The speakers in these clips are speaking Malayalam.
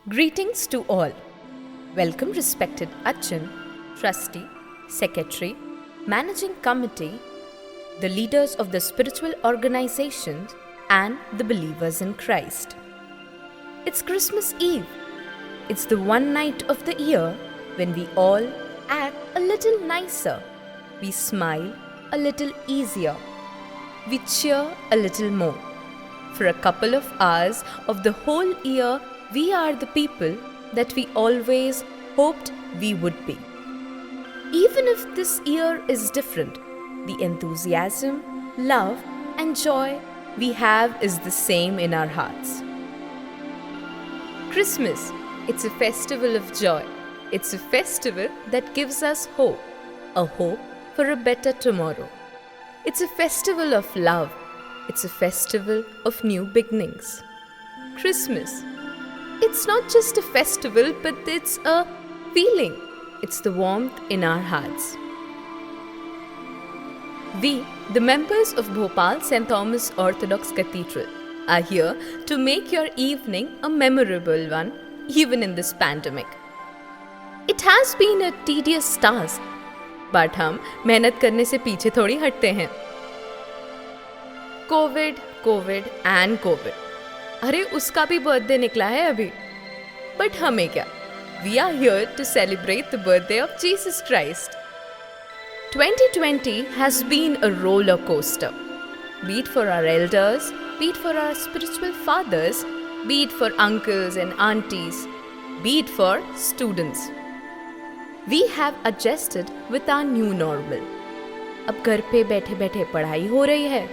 Greetings to all. Welcome, respected Achan, Trustee, Secretary, Managing Committee, the leaders of the spiritual organizations, and the believers in Christ. It's Christmas Eve. It's the one night of the year when we all act a little nicer. We smile a little easier. We cheer a little more. For a couple of hours of the whole year, we are the people that we always hoped we would be. Even if this year is different, the enthusiasm, love, and joy we have is the same in our hearts. Christmas, it's a festival of joy. It's a festival that gives us hope, a hope for a better tomorrow. It's a festival of love. It's a festival of new beginnings. Christmas, it's not just a festival, but it's a feeling. It's the warmth in our hearts. We, the members of Bhopal St. Thomas Orthodox Cathedral, are here to make your evening a memorable one, even in this pandemic. It has been a tedious task, but हम मेहनत करने से पीछे थोड़ी हटते हैं. Covid and Covid. अरे उसका भी बर्थडे निकला है अभी. बट हमें क्या? We are here to celebrate the birthday of Jesus Christ. 2020 has been a roller coaster. Be it for our elders, be it for our spiritual fathers, be it for uncles and aunties, be it for students. We have adjusted with our new normal. अब घर पे बैठे बैठे पढ़ाई हो रही है,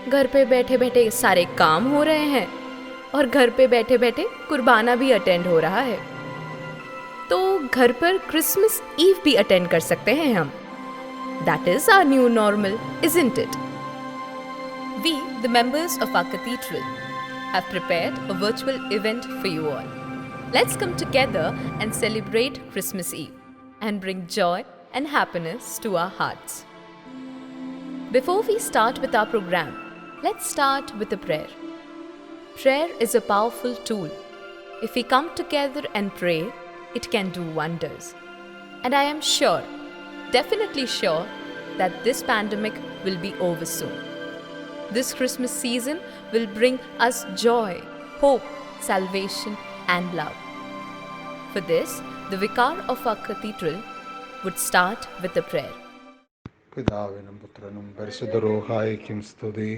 घर पे बैठे बैठे सारे काम हो रहे हैं और घर पे बैठे बैठे कुर्बाना भी अटेंड हो रहा है. तो घर पर क्रिसमस ईव भी अटेंड कर सकते हैं हम. That is our new normal, isn't it? We, the members of our cathedral, have prepared a virtual event for you all. Let's come together and celebrate Christmas Eve and bring joy and happiness to our hearts. Before we start with our program, let's start with a prayer. Prayer is a powerful tool. If we come together and pray, it can do wonders. And I am sure, definitely sure, that this pandemic will be over soon. This Christmas season will bring us joy, hope, salvation, and love. For this, the vicar of our cathedral would start with a prayer. പിതാവിനും പുത്രനും പരിശുദ്ധ റൂഹായിക്കും സ്തുതി.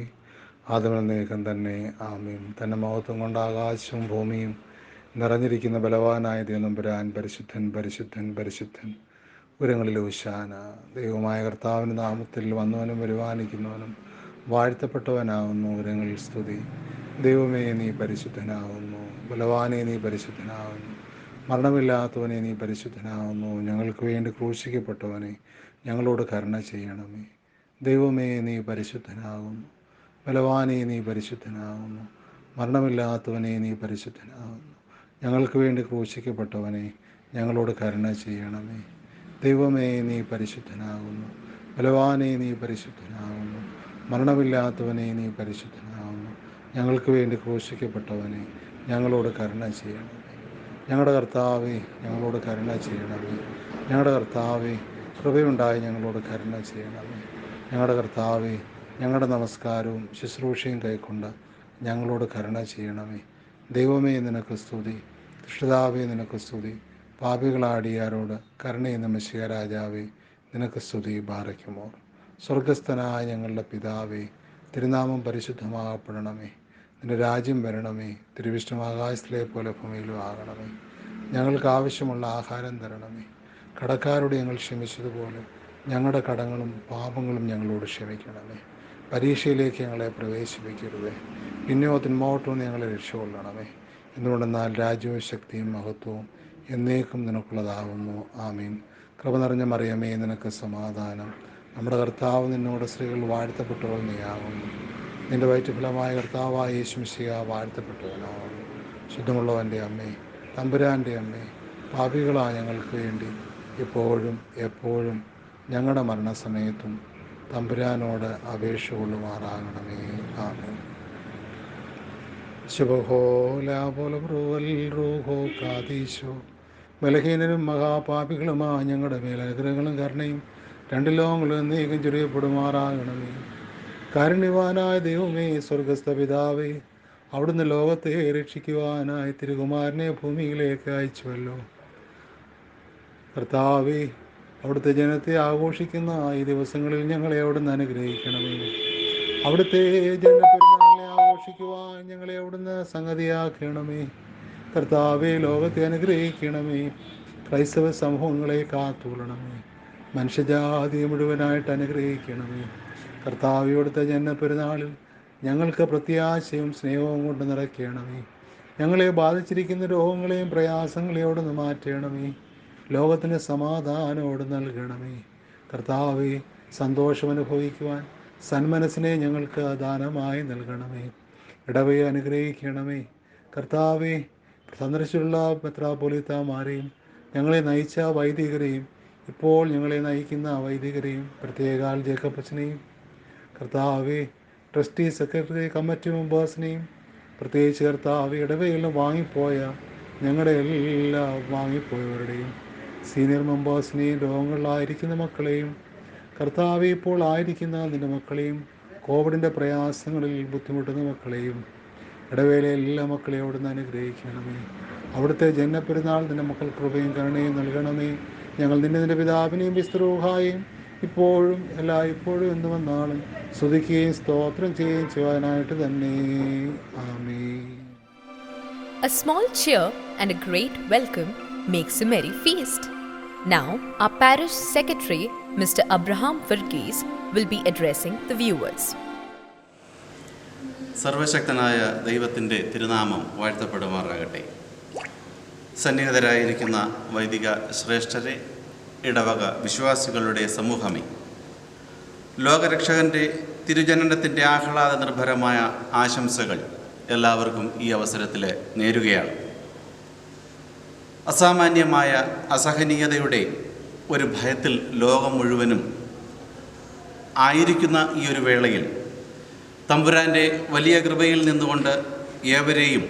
ആദമനേകം തന്നെ ആമീൻ. തന്റെ മഹത്വം കൊണ്ട് ആകാശവും ഭൂമിയും നിറഞ്ഞിരിക്കുന്ന ബലവാനായ ദൈവനമ്പുരാൻ പരിശുദ്ധൻ പരിശുദ്ധൻ പരിശുദ്ധൻ. ഉയരങ്ങളിൽ ഹോശാന. ദൈവമായ കർത്താവിൻ്റെ നാമത്തിൽ വന്നവനും വരുവാനിക്കുന്നവനും വാഴ്ത്തപ്പെട്ടവനാകുന്നു. ഉയരങ്ങളിൽ സ്തുതി. ദൈവമേ നീ പരിശുദ്ധനാകുന്നു. ബലവാനെ നീ പരിശുദ്ധനാകുന്നു. മരണമില്ലാത്തവനെ നീ പരിശുദ്ധനാകുന്നു. ഞങ്ങൾക്ക് വേണ്ടി ക്രൂശിക്കപ്പെട്ടവനെ ഞങ്ങളോട് കരുണ ചെയ്യണമേ. ദൈവമേ നീ പരിശുദ്ധനാകുന്നു. ബലവാനെ നീ പരിശുദ്ധനാകുന്നു. മരണമില്ലാത്തവനെ നീ പരിശുദ്ധനാകുന്നു. ഞങ്ങൾക്ക് വേണ്ടി ക്രൂശിക്കപ്പെട്ടവനെ ഞങ്ങളോട് കരുണ ചെയ്യണമേ. ദൈവമേ നീ പരിശുദ്ധനാകുന്നു. ബലവാനെ നീ പരിശുദ്ധനാകുന്നു. മരണമില്ലാത്തവനെ നീ പരിശുദ്ധനാകുന്നു. ഞങ്ങൾക്ക് വേണ്ടി ക്രൂശിക്കപ്പെട്ടവനെ ഞങ്ങളോട് കരുണ ചെയ്യണമേ. ഞങ്ങളുടെ കർത്താവേ, ഞങ്ങളോട് കരുണ ചെയ്യണമേ. ഞങ്ങളുടെ കർത്താവേ, കൃപയുണ്ടായി ഞങ്ങളോട് കരുണ ചെയ്യണമേ. ഞങ്ങളുടെ കർത്താവേ, ഞങ്ങളുടെ നമസ്കാരവും ശുശ്രൂഷയും കൈക്കൊണ്ട് ഞങ്ങളോട് കരുണ ചെയ്യണമേ. ദൈവമേ നിനക്ക് സ്തുതി. ദുഷ്ടതാവേ നിനക്ക് സ്തുതി. പാപികളാടിയാരോട് കരുണയെന്ന മെശിഹ രാജാവേ നിനക്ക് സ്തുതി. ബാറയ്ക്കുമോ. സ്വർഗസ്ഥനായ ഞങ്ങളുടെ പിതാവേ, തിരുനാമം പരിശുദ്ധമാകപ്പെടണമേ. നിന്റെ രാജ്യം വരണമേ. തിരുവിഷ്ടം ആകാശത്തിലെ പോലെ ഭൂമിയിലും ആകണമേ. ഞങ്ങൾക്ക് ആവശ്യമുള്ള ആഹാരം തരണമേ. കടക്കാരോട് ഞങ്ങൾ ക്ഷമിച്ചതുപോലെ ഞങ്ങളുടെ കടങ്ങളും പാപങ്ങളും ഞങ്ങളോട് ക്ഷമിക്കണമേ. പരീക്ഷയിലേക്ക് ഞങ്ങളെ പ്രവേശിപ്പിക്കരുതേ, പിന്നെയോ തിന്മോട്ടവും ഞങ്ങളെ രക്ഷകൊള്ളണമേ. എന്തുകൊണ്ടെന്നാൽ രാജ്യവും ശക്തിയും മഹത്വവും എന്നേക്കും നിനക്കുള്ളതാകുന്നു. ആമീൻ. കൃപ നിറഞ്ഞ മറിയമേ, നിനക്ക് സമാധാനം. നമ്മുടെ കർത്താവ് നിന്നോട് സ്ത്രീകൾ വാഴ്ത്തപ്പെട്ടവൾ നീയാകുന്നു. നിന്റെ വയറ്റുഫലമായ കർത്താവായ യേശു മിശിഹാ വാഴ്ത്തപ്പെട്ടവനാകുന്നു. ശുദ്ധമുള്ളവൻ്റെ അമ്മേ, തമ്പുരാൻ്റെ അമ്മേ, പാപികളായ ഞങ്ങൾക്ക് വേണ്ടി ഇപ്പോഴും എപ്പോഴും ഞങ്ങളുടെ മരണസമയത്തും തമ്പുരാനോട് അപേക്ഷ കൊള്ളുമാറാകണമേ. ആമേൻ. ശുഭഹോലാപോലോ കാതീശോ. ബലഹീനരും മഹാപാപികളുമായ ഞങ്ങളുടെ മേൽ അനുഗ്രഹങ്ങളും കരുണയും രണ്ട് ലോകങ്ങളും എന്നേക്കും ചൊരിയപ്പെടുമാറാകണമേ. കാരുണ്യവാനായ ദൈവമേ, സ്വർഗസ്ഥ പിതാവേ, അവിടുന്ന് ലോകത്തെ രക്ഷിക്കുവാനായി തിരുകുമാരനെ ഭൂമിയിലേക്ക് അയച്ചുവല്ലോ. കർത്താവേ, അവിടുത്തെ ജനത്തെ ആഘോഷിക്കുന്ന ഈ ദിവസങ്ങളിൽ ഞങ്ങളെ അവിടുന്ന് അനുഗ്രഹിക്കണമേ. അവിടുത്തെ ജനപ്പെരുന്നാളിനെ ആഘോഷിക്കുവാൻ ഞങ്ങളെ അവിടുന്ന് സംഗതിയാക്കണമേ. കർത്താവെ, ലോകത്തെ അനുഗ്രഹിക്കണമേ. ക്രൈസ്തവ സമൂഹങ്ങളെ കാത്തുകൊള്ളണമേ. മനുഷ്യജാതിയെ മുഴുവനായിട്ട് അനുഗ്രഹിക്കണമേ. കർത്താവെ, അവിടുത്തെ ജനപ്പെരുന്നാളിൽ ഞങ്ങൾക്ക് പ്രത്യാശയും സ്നേഹവും കൊണ്ട് നിറയ്ക്കണമേ. ഞങ്ങളെ ബാധിച്ചിരിക്കുന്ന രോഗങ്ങളെയും പ്രയാസങ്ങളെയും അവിടുന്ന് മാറ്റണമേ. ലോകത്തിന് സമാധാനമോട് നൽകണമേ. കർത്താവെ, സന്തോഷം അനുഭവിക്കുവാൻ സന്മനസ്സിനെ ഞങ്ങൾക്ക് ദാനമായി നൽകണമേ. ഇടവയെ അനുഗ്രഹിക്കണമേ. കർത്താവെ, സന്ദർശിച്ചുള്ള മെത്രാപ്പൊലീത്താമാരെയും ഞങ്ങളെ നയിച്ച വൈദികരെയും ഇപ്പോൾ ഞങ്ങളെ നയിക്കുന്ന വൈദികരെയും പ്രത്യേകാൽ ജേക്കപ്പച്ചനെയും, കർത്താവെ, ട്രസ്റ്റി സെക്രട്ടറി കമ്മിറ്റി മെമ്പേഴ്സിനെയും, പ്രത്യേകിച്ച് കർത്താവെ, ഇടവയെല്ലാം വാങ്ങിപ്പോയ ഞങ്ങളുടെ എല്ലാ വാങ്ങിപ്പോയവരുടെയും സീനിയർ മെമ്പേഴ്സിനെയും, രോഗങ്ങളിലായിരിക്കുന്ന മക്കളെയും, കർത്താവെ, ഇപ്പോൾ ആയിരിക്കുന്ന നിൻ്റെ മക്കളെയും, കോവിഡിൻ്റെ പ്രയാസങ്ങളിൽ ബുദ്ധിമുട്ടുന്ന മക്കളെയും, ഇടവേള എല്ലാ മക്കളെയും അവിടുന്ന് അനുഗ്രഹിക്കണമേ. അവിടുത്തെ ജനപ്പെരുന്നാൾ നിൻ്റെ മക്കൾ കൃപയും കരുണയും നൽകണമേ. ഞങ്ങൾ നിൻ്റെ പിതാവിനെയും വിസ്തൃഹായും ഇപ്പോഴും എല്ലായ്പ്പോഴും എന്നും വന്നാളും സ്തുതിക്കുകയും സ്തോത്രം ചെയ്യുകയും ചെയ്യുവാനായിട്ട് തന്നെ. ആമേൻ. A small cheer and a great welcome makes a merry feast. Now, our parish secretary, Mr. Abraham Verghese, will be addressing the viewers. സർവശക്തനായ ദൈവത്തിൻ്റെ തിരുനാമം വാഴ്ത്തപ്പെടുമാറാകട്ടെ. സന്നിഹിതരായിരിക്കുന്ന വൈദിക ശ്രേഷ്ഠരെ, ഇടവക വിശ്വാസികളുടെ സമൂഹമേ, ലോകരക്ഷകൻ്റെ തിരുജനനത്തിൻ്റെ ആഹ്ലാദ നിർഭരമായ ആശംസകൾ എല്ലാവർക്കും ഈ അവസരത്തിൽ നേരുകയാണ്. അസാമാന്യമായ അസഹനീയതയുടെ ഒരു ഭയത്തിൽ ലോകം മുഴുവനും ആയിരിക്കുന്ന ഈ ഒരു വേളയിൽ തമ്പുരാൻ്റെ വലിയ കൃപയിൽ നിന്നുകൊണ്ട് ഏവരെയും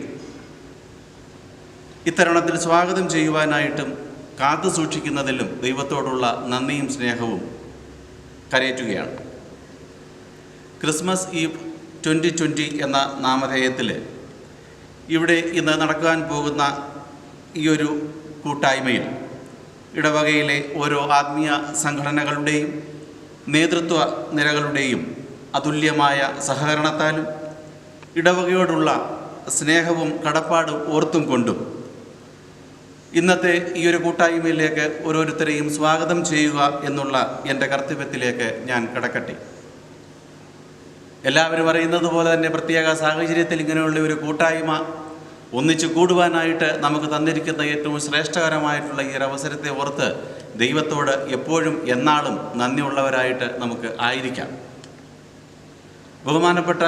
ഇത്തരുണത്തിൽ സ്വാഗതം ചെയ്യുവാനായിട്ടും കാത്തു സൂക്ഷിക്കുന്നതിലും ദൈവത്തോടുള്ള നന്ദിയും സ്നേഹവും കരയറ്റുകയാണ്. ക്രിസ്മസ് ഈവ് 2020 എന്ന നാമധേയത്തിൽ ഇവിടെ ഇന്ന് നടക്കാൻ പോകുന്ന ഈ ഒരു കൂട്ടായ്മയിൽ ഇടവകയിലെ ഓരോ ആത്മീയ സംഘടനകളുടെയും നേതൃത്വ നിരകളുടെയും അതുല്യമായ സഹകരണത്താലും ഇടവകയോടുള്ള സ്നേഹവും കടപ്പാടും ഓർത്തും കൊണ്ടും ഇന്നത്തെ ഈ ഒരു കൂട്ടായ്മയിലേക്ക് ഓരോരുത്തരെയും സ്വാഗതം ചെയ്യുക എന്നുള്ള എൻ്റെ കർത്തവ്യത്തിലേക്ക് ഞാൻ കടക്കട്ടെ. എല്ലാവരും അറിയുന്നത് പോലെ തന്നെ പ്രത്യേക സാഹചര്യത്തിൽ ഇങ്ങനെയുള്ള ഒരു കൂട്ടായ്മ ഒന്നിച്ചു കൂടുവാനായിട്ട് നമുക്ക് തന്നിരിക്കുന്ന ഏറ്റവും ശ്രേഷ്ഠകരമായിട്ടുള്ള ഈ ഒരു അവസരത്തെ ഓർത്ത് ദൈവത്തോട് എപ്പോഴും എന്നാളും നന്ദിയുള്ളവരായിട്ട് നമുക്ക് ആയിരിക്കാം. ബഹുമാനപ്പെട്ട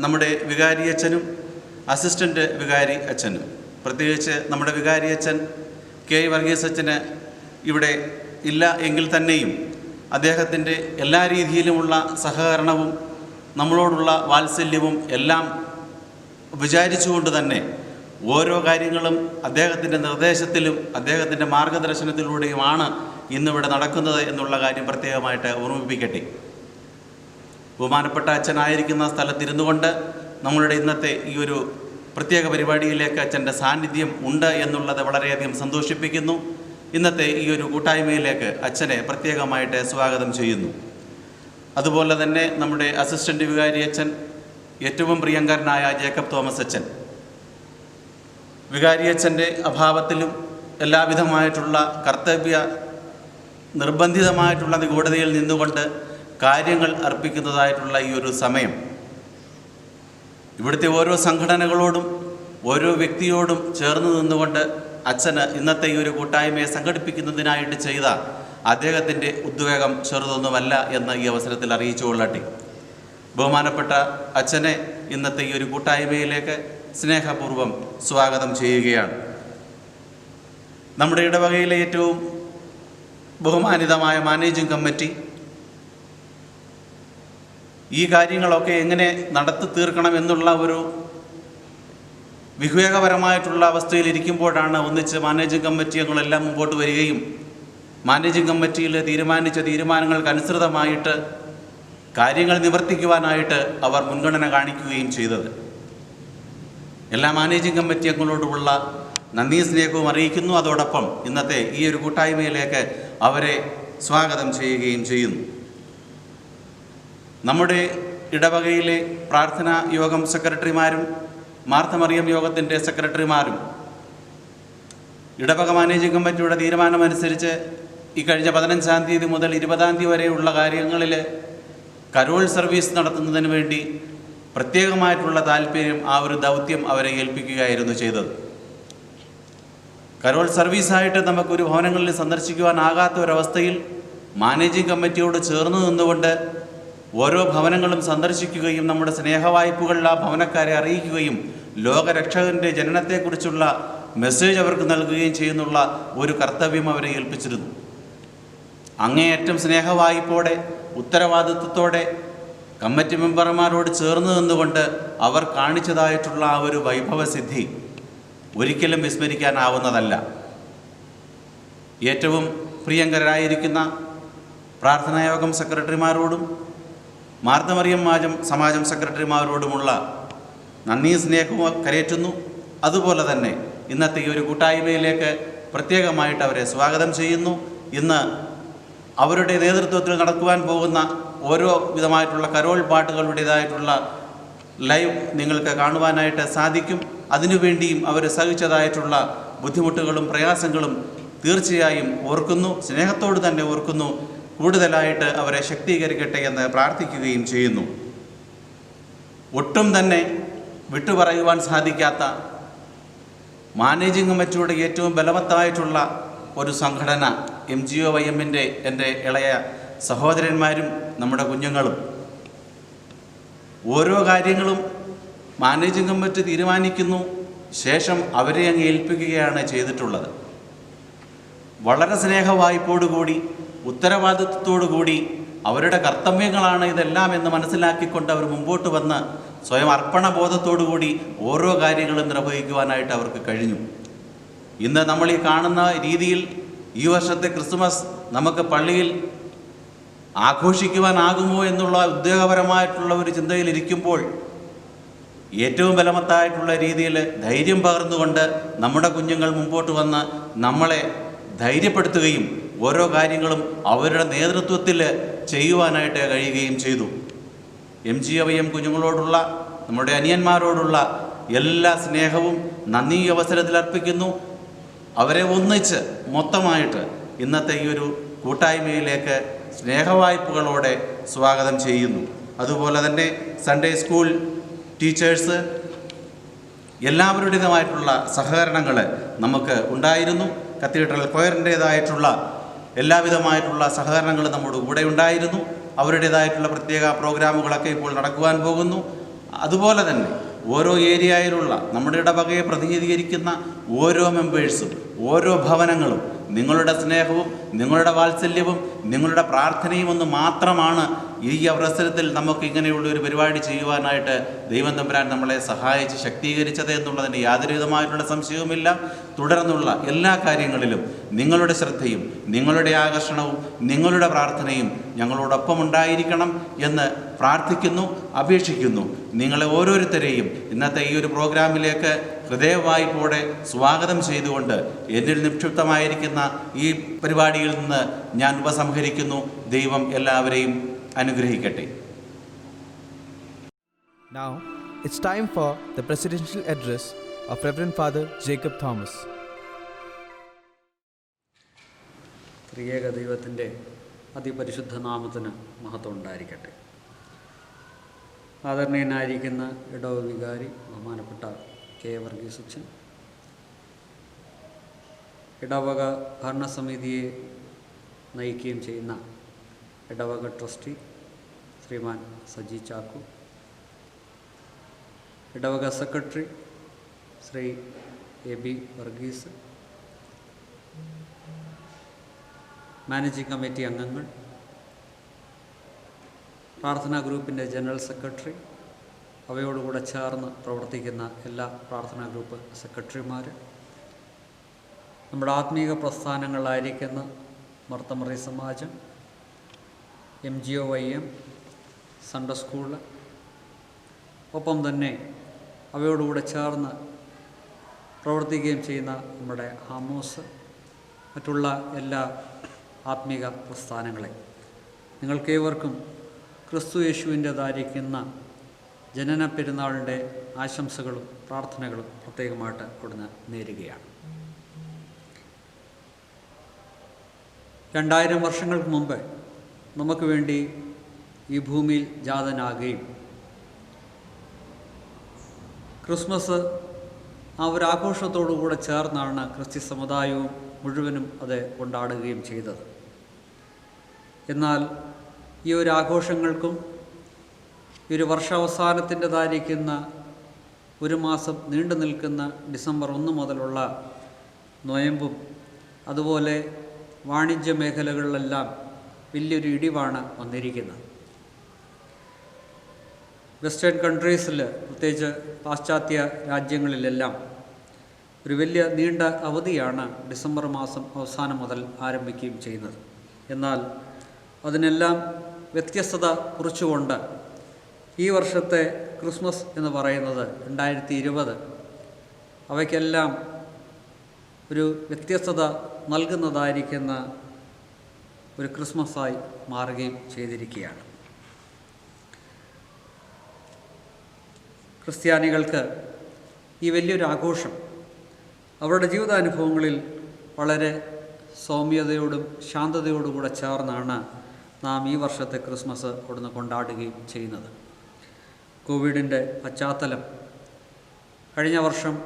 നമ്മുടെ വികാരി അച്ഛനും അസിസ്റ്റൻ്റ് വികാരി അച്ഛനും, പ്രത്യേകിച്ച് നമ്മുടെ വികാരി അച്ഛൻ കെ വർഗീസ് അച്ഛന് ഇവിടെ ഇല്ല എങ്കിൽ തന്നെയും അദ്ദേഹത്തിൻ്റെ എല്ലാ രീതിയിലുമുള്ള സഹകരണവും നമ്മളോടുള്ള വാത്സല്യവും എല്ലാം വിചാരിച്ചുകൊണ്ട് തന്നെ ഓരോ കാര്യങ്ങളും അദ്ദേഹത്തിൻ്റെ നിർദ്ദേശത്തിലും അദ്ദേഹത്തിൻ്റെ മാർഗദർശനത്തിലൂടെയുമാണ് ഇന്നിവിടെ നടക്കുന്നത് എന്നുള്ള കാര്യം പ്രത്യേകമായിട്ട് ഓർമ്മിപ്പിക്കട്ടെ. ബഹുമാനപ്പെട്ട അച്ഛനായിരിക്കുന്ന സ്ഥലത്തിരുന്നു കൊണ്ട് നമ്മളുടെ ഇന്നത്തെ ഈ ഒരു പ്രത്യേക പരിപാടിയിലേക്ക് അച്ഛൻ്റെ സാന്നിധ്യം ഉണ്ട് എന്നുള്ളത് വളരെയധികം സന്തോഷിപ്പിക്കുന്നു. ഇന്നത്തെ ഈ ഒരു കൂട്ടായ്മയിലേക്ക് അച്ഛനെ പ്രത്യേകമായിട്ട് സ്വാഗതം ചെയ്യുന്നു. അതുപോലെ തന്നെ നമ്മുടെ അസിസ്റ്റൻ്റ് വികാരി അച്ഛൻ, ഏറ്റവും പ്രിയങ്കരനായ ജേക്കബ് തോമസ് അച്ഛൻ, വികാരി അച്ഛൻ്റെ അഭാവത്തിലും എല്ലാവിധമായിട്ടുള്ള കർത്തവ്യ നിർബന്ധിതമായിട്ടുള്ള നിഗൂഢതയിൽ നിന്നുകൊണ്ട് കാര്യങ്ങൾ അർപ്പിക്കുന്നതായിട്ടുള്ള ഈ ഒരു സമയം ഇവിടുത്തെ ഓരോ സംഘടനകളോടും ഓരോ വ്യക്തിയോടും ചേർന്ന് നിന്നുകൊണ്ട് അച്ഛന് ഇന്നത്തെ ഈ ഒരു കൂട്ടായ്മയെ സംഘടിപ്പിക്കുന്നതിനായിട്ട് ചെയ്ത അദ്ദേഹത്തിൻ്റെ ഉദ്വേഗം ചെറുതൊന്നുമല്ല എന്ന് ഈ അവസരത്തിൽ അറിയിച്ചുകൊള്ളട്ടെ. ബഹുമാനപ്പെട്ട അച്ഛനെ ഇന്നത്തെ ഈ ഒരു കൂട്ടായ്മയിലേക്ക് സ്നേഹപൂർവ്വം സ്വാഗതം ചെയ്യുകയാണ്. നമ്മുടെ ഇടവകയിലെ ഏറ്റവും ബഹുമാനിതമായ മാനേജിംഗ് കമ്മിറ്റി ഈ കാര്യങ്ങളൊക്കെ എങ്ങനെ നടത്തി തീർക്കണം എന്നുള്ള ഒരു വിവേകപരമായിട്ടുള്ള അവസ്ഥയിലിരിക്കുമ്പോഴാണ് ഒന്നിച്ച് മാനേജിംഗ് കമ്മിറ്റി അംഗങ്ങളെല്ലാം മുമ്പോട്ട് വരികയും മാനേജിംഗ് കമ്മിറ്റിയിൽ തീരുമാനിച്ച തീരുമാനങ്ങൾക്കനുസൃതമായിട്ട് കാര്യങ്ങൾ നിവർത്തിക്കുവാനായിട്ട് അവർ മുൻഗണന കാണിക്കുകയും ചെയ്തത്. എല്ലാ മാനേജിംഗ് കമ്മിറ്റി അംഗങ്ങളോടുമുള്ള നന്ദി സ്നേഹവും അറിയിക്കുന്നു. അതോടൊപ്പം ഇന്നത്തെ ഈ ഒരു കൂട്ടായ്മയിലേക്ക് അവരെ സ്വാഗതം ചെയ്യുകയും ചെയ്യുന്നു. നമ്മുടെ ഇടവകയിലെ പ്രാർത്ഥനാ യോഗം സെക്രട്ടറിമാരും മാർത്തമറിയം യോഗത്തിൻ്റെ സെക്രട്ടറിമാരും ഇടവക മാനേജിംഗ് കമ്മിറ്റിയുടെ തീരുമാനമനുസരിച്ച് ഈ കഴിഞ്ഞ 15-ാം തീയതി മുതൽ 20-ാം തീയതി വരെയുള്ള കാര്യങ്ങളിൽ കരോൾ സർവീസ് നടത്തുന്നതിന് വേണ്ടി പ്രത്യേകമായിട്ടുള്ള താല്പര്യം, ആ ഒരു ദൗത്യം അവരെ ഏൽപ്പിക്കുകയായിരുന്നു ചെയ്തത്. കരോൾ സർവീസായിട്ട് നമുക്കൊരു ഭവനങ്ങളിൽ സന്ദർശിക്കുവാനാകാത്ത ഒരവസ്ഥയിൽ മാനേജിംഗ് കമ്മിറ്റിയോട് ചേർന്ന് നിന്നുകൊണ്ട് ഓരോ ഭവനങ്ങളും സന്ദർശിക്കുകയും നമ്മുടെ സ്നേഹവായ്പകൾ ആ ഭവനക്കാരെ അറിയിക്കുകയും ലോകരക്ഷകൻ്റെ ജനനത്തെക്കുറിച്ചുള്ള മെസ്സേജ് അവർക്ക് നൽകുകയും ചെയ്യുന്നുള്ള ഒരു കർത്തവ്യം അവരെ ഏൽപ്പിച്ചിരുന്നു. അങ്ങേയറ്റം സ്നേഹവായ്പോടെ ഉത്തരവാദിത്വത്തോടെ കമ്മിറ്റി മെമ്പർമാരോട് ചേർന്ന് നിന്നുകൊണ്ട് അവർ കാണിച്ചതായിട്ടുള്ള ആ ഒരു വൈഭവസിദ്ധി ഒരിക്കലും വിസ്മരിക്കാനാവുന്നതല്ല. ഏറ്റവും പ്രിയങ്കരായിരിക്കുന്ന പ്രാർത്ഥനായോഗം സെക്രട്ടറിമാരോടും മാർത്തമറിയം സമാജം സെക്രട്ടറിമാരോടുമുള്ള നന്ദി സ്നേഹവും കരയേറ്റുന്നു. അതുപോലെ തന്നെ ഇന്നത്തെ ഈ ഒരു കൂട്ടായ്മയിലേക്ക് പ്രത്യേകമായിട്ട് അവരെ സ്വാഗതം ചെയ്യുന്നു. ഇന്ന് അവരുടെ നേതൃത്വത്തിൽ നടക്കുവാൻ പോകുന്ന ഓരോ വിധമായിട്ടുള്ള കരോൾ പാട്ടുകളുടേതായിട്ടുള്ള ലൈവ് നിങ്ങൾക്ക് കാണുവാനായിട്ട് സാധിക്കും. അതിനുവേണ്ടിയും അവർ സഹിച്ചതായിട്ടുള്ള ബുദ്ധിമുട്ടുകളും പ്രയാസങ്ങളും തീർച്ചയായും ഓർക്കുന്നു, സ്നേഹത്തോട് തന്നെ ഓർക്കുന്നു. കൂടുതലായിട്ട് അവരെ ശക്തീകരിക്കട്ടെ എന്ന് പ്രാർത്ഥിക്കുകയും ചെയ്യുന്നു. ഒട്ടും തന്നെ വിട്ടുപറയുവാൻ സാധിക്കാത്ത മാനേജിംഗ് കമ്മിറ്റിയുടെ ഏറ്റവും ബലവത്തായിട്ടുള്ള ഒരു സംഘടന MGOYMൻ്റെ എൻ്റെ ഇളയ സഹോദരന്മാരും നമ്മുടെ കുഞ്ഞുങ്ങളും. ഓരോ കാര്യങ്ങളും മാനേജിംഗ് കമ്മിറ്റി തീരുമാനിക്കുന്നു, ശേഷം അവരെ അങ്ങ് ഏൽപ്പിക്കുകയാണ് ചെയ്തിട്ടുള്ളത്. വളരെ സ്നേഹവായ്പോടുകൂടി ഉത്തരവാദിത്വത്തോടുകൂടി അവരുടെ കർത്തവ്യങ്ങളാണ് ഇതെല്ലാം എന്ന് മനസ്സിലാക്കിക്കൊണ്ട് അവർ മുമ്പോട്ട് വന്ന് സ്വയം അർപ്പണബോധത്തോടുകൂടി ഓരോ കാര്യങ്ങളും നിർവഹിക്കുവാനായിട്ട് അവർക്ക് കഴിഞ്ഞു. ഇന്ന് നമ്മൾ ഈ കാണുന്ന രീതിയിൽ ഈ വർഷത്തെ ക്രിസ്മസ് നമുക്ക് പള്ളിയിൽ ആഘോഷിക്കുവാനാകുമോ എന്നുള്ള ഉദ്യോഗപരമായിട്ടുള്ള ഒരു ചിന്തയിലിരിക്കുമ്പോൾ ഏറ്റവും ബലവത്തായിട്ടുള്ള രീതിയിൽ ധൈര്യം പകർന്നുകൊണ്ട് നമ്മുടെ കുഞ്ഞുങ്ങൾ മുമ്പോട്ട് വന്ന് നമ്മളെ ധൈര്യപ്പെടുത്തുകയും ഓരോ കാര്യങ്ങളും അവരുടെ നേതൃത്വത്തിൽ ചെയ്യുവാനായിട്ട് കഴിയുകയും ചെയ്തു. MGOYM കുഞ്ഞുങ്ങളോടുള്ള നമ്മുടെ അനിയന്മാരോടുള്ള എല്ലാ സ്നേഹവും നന്ദി അവസരത്തിൽ അർപ്പിക്കുന്നു. അവരെ ഒന്നിച്ച് മൊത്തമായിട്ട് ഇന്നത്തെ ഈ ഒരു കൂട്ടായ്മയിലേക്ക് സ്നേഹവായ്പകളോടെ സ്വാഗതം ചെയ്യുന്നു. അതുപോലെ തന്നെ സൺഡേ സ്കൂൾ ടീച്ചേഴ്സ് എല്ലാവരുടേതുമായിട്ടുള്ള സഹകരണങ്ങൾ നമുക്ക് ഉണ്ടായിരുന്നു. കത്തീഡ്രൽ കൊയറിൻ്റേതായിട്ടുള്ള എല്ലാവിധമായിട്ടുള്ള സഹകരണങ്ങൾ നമ്മുടെ കൂടെ ഉണ്ടായിരുന്നു. അവരുടേതായിട്ടുള്ള പ്രത്യേക പ്രോഗ്രാമുകളൊക്കെ ഇപ്പോൾ നടക്കുവാൻ പോകുന്നു. അതുപോലെ തന്നെ ഓരോ ഏരിയയിലുള്ള നമ്മുടെ ഇടവകയെ പ്രതിനിധീകരിക്കുന്ന ഓരോ മെമ്പേഴ്സും ഓരോ ഭവനങ്ങളും നിങ്ങളുടെ സ്നേഹവും നിങ്ങളുടെ വാത്സല്യവും നിങ്ങളുടെ പ്രാർത്ഥനയും ഒന്ന് മാത്രമാണ് ഈ അവസരത്തിൽ നമുക്ക് ഇങ്ങനെയുള്ള ഒരു പരിപാടി ചെയ്യുവാനായിട്ട് ദൈവം തമ്പുരാൻ നമ്മളെ സഹായിച്ച് ശക്തീകരിച്ചത് എന്നുള്ളതിന് യാതൊരു വിധമായിട്ടുള്ള സംശയവുമില്ല. തുടർന്നുള്ള എല്ലാ കാര്യങ്ങളിലും നിങ്ങളുടെ ശ്രദ്ധയും നിങ്ങളുടെ ആകർഷണവും നിങ്ങളുടെ പ്രാർത്ഥനയും ഞങ്ങളോടൊപ്പം ഉണ്ടായിരിക്കണം എന്ന് പ്രാർത്ഥിക്കുന്നു, അപേക്ഷിക്കുന്നു. നിങ്ങളെ ഓരോരുത്തരെയും ഇന്നത്തെ ഈ ഒരു പ്രോഗ്രാമിലേക്ക് ഹൃദയവായ്പോടെ സ്വാഗതം ചെയ്തുകൊണ്ട് എന്നിൽ നിക്ഷിപ്തമായിരിക്കുന്ന ഈ പരിപാടിയിൽ നിന്ന് ഞാൻ ഉപസംഹരിക്കുന്നു. ദൈവം എല്ലാവരെയും അനുഗ്രഹിക്കട്ടെ. Now it's time for the presidential address of Reverend Father Jacob Thomas. ത്രിയേക ദൈവത്തിൻ്റെ അതിപരിശുദ്ധ നാമത്തിന് മഹത്വം ഉണ്ടായിരിക്കട്ടെ. ആദരണീയനായിരിക്കുന്ന ഇടവ വികാരി ബഹുമാനപ്പെട്ട K. വർഗീസ് അച്ഛൻ, ഇടവക ഭരണസമിതിയെ നയിക്കുകയും ചെയ്യുന്ന ഇടവക ട്രസ്റ്റി ശ്രീമാൻ സജി ചാക്കു, ഇടവക secretary Shri AB Varghese, managing committee അംഗങ്ങൾ, പ്രാർത്ഥനാ ഗ്രൂപ്പിൻ്റെ ജനറൽ സെക്രട്ടറി, അവയോടുകൂടെ ചേർന്ന് പ്രവർത്തിക്കുന്ന എല്ലാ പ്രാർത്ഥനാ ഗ്രൂപ്പ് സെക്രട്ടറിമാർ, നമ്മുടെ ആത്മീക പ്രസ്ഥാനങ്ങളായിരിക്കുന്ന മർത്തമറി സമാജം, MGOYM, സൺഡേ സ്കൂള്, ഒപ്പം തന്നെ അവയോടുകൂടെ ചേർന്ന് പ്രവർത്തിക്കുകയും ചെയ്യുന്ന നമ്മുടെ ഹാമോസ്, മറ്റുള്ള എല്ലാ ആത്മീക പ്രസ്ഥാനങ്ങളെ നിങ്ങൾക്കേവർക്കും ക്രിസ്തു യേശുവിൻ്റെതായിരിക്കുന്ന ജനന പെരുന്നാളിൻ്റെ ആശംസകളും പ്രാർത്ഥനകളും പ്രത്യേകമായിട്ട് അവിടുന്ന് നേരുകയാണ്. 2000 വർഷങ്ങൾക്ക് മുമ്പ് നമുക്ക് വേണ്ടി ഈ ഭൂമിയിൽ ജാതനാകുകയും ക്രിസ്മസ് ആ ഒരു ആഘോഷത്തോടുകൂടെ ചേർന്നാണ് ക്രിസ്ത്യ സമുദായവും മുഴുവനും അത് കൊണ്ടാടുകയും ചെയ്തത്. എന്നാൽ ഈ ഒരു ആഘോഷങ്ങൾക്കും ഈ ഒരു വർഷാവസാനത്തിൻ്റെതായിരിക്കുന്ന ഒരു മാസം നീണ്ടു നിൽക്കുന്ന ഡിസംബർ 1 മുതലുള്ള നൊയമ്പും അതുപോലെ വാണിജ്യ മേഖലകളിലെല്ലാം വലിയൊരു ഇടിവാണ് വന്നിരിക്കുന്നത്. വെസ്റ്റേൺ കൺട്രീസിൽ, പ്രത്യേകിച്ച് പാശ്ചാത്യ രാജ്യങ്ങളിലെല്ലാം ഒരു വലിയ നീണ്ട അവധിയാണ് ഡിസംബർ മാസം അവസാനം മുതൽ ആരംഭിക്കുകയും ചെയ്യുന്നത്. എന്നാൽ അതിനെല്ലാം വ്യത്യസ്തത കുറിച്ചുകൊണ്ട് ഈ വർഷത്തെ ക്രിസ്മസ് എന്ന് പറയുന്നത് 2020 അവയ്ക്കെല്ലാം ഒരു വ്യത്യസ്തത നൽകുന്നതായിരിക്കുന്ന ഒരു ക്രിസ്മസായി മാറുകയും ചെയ്തിരിക്കുകയാണ്. ക്രിസ്ത്യാനികൾക്ക് ഈ വലിയൊരു ആഘോഷം അവരുടെ ജീവിതാനുഭവങ്ങളിൽ വളരെ സൗമ്യതയോടും ശാന്തതയോടും കൂടെ ചേർന്നാണ് നാം ഈ വർഷത്തെ ക്രിസ്മസ് അവിടുന്ന് കൊണ്ടാടുകയും ചെയ്യുന്നത്. കോവിഡിൻ്റെ പശ്ചാത്തലം, കഴിഞ്ഞ വർഷം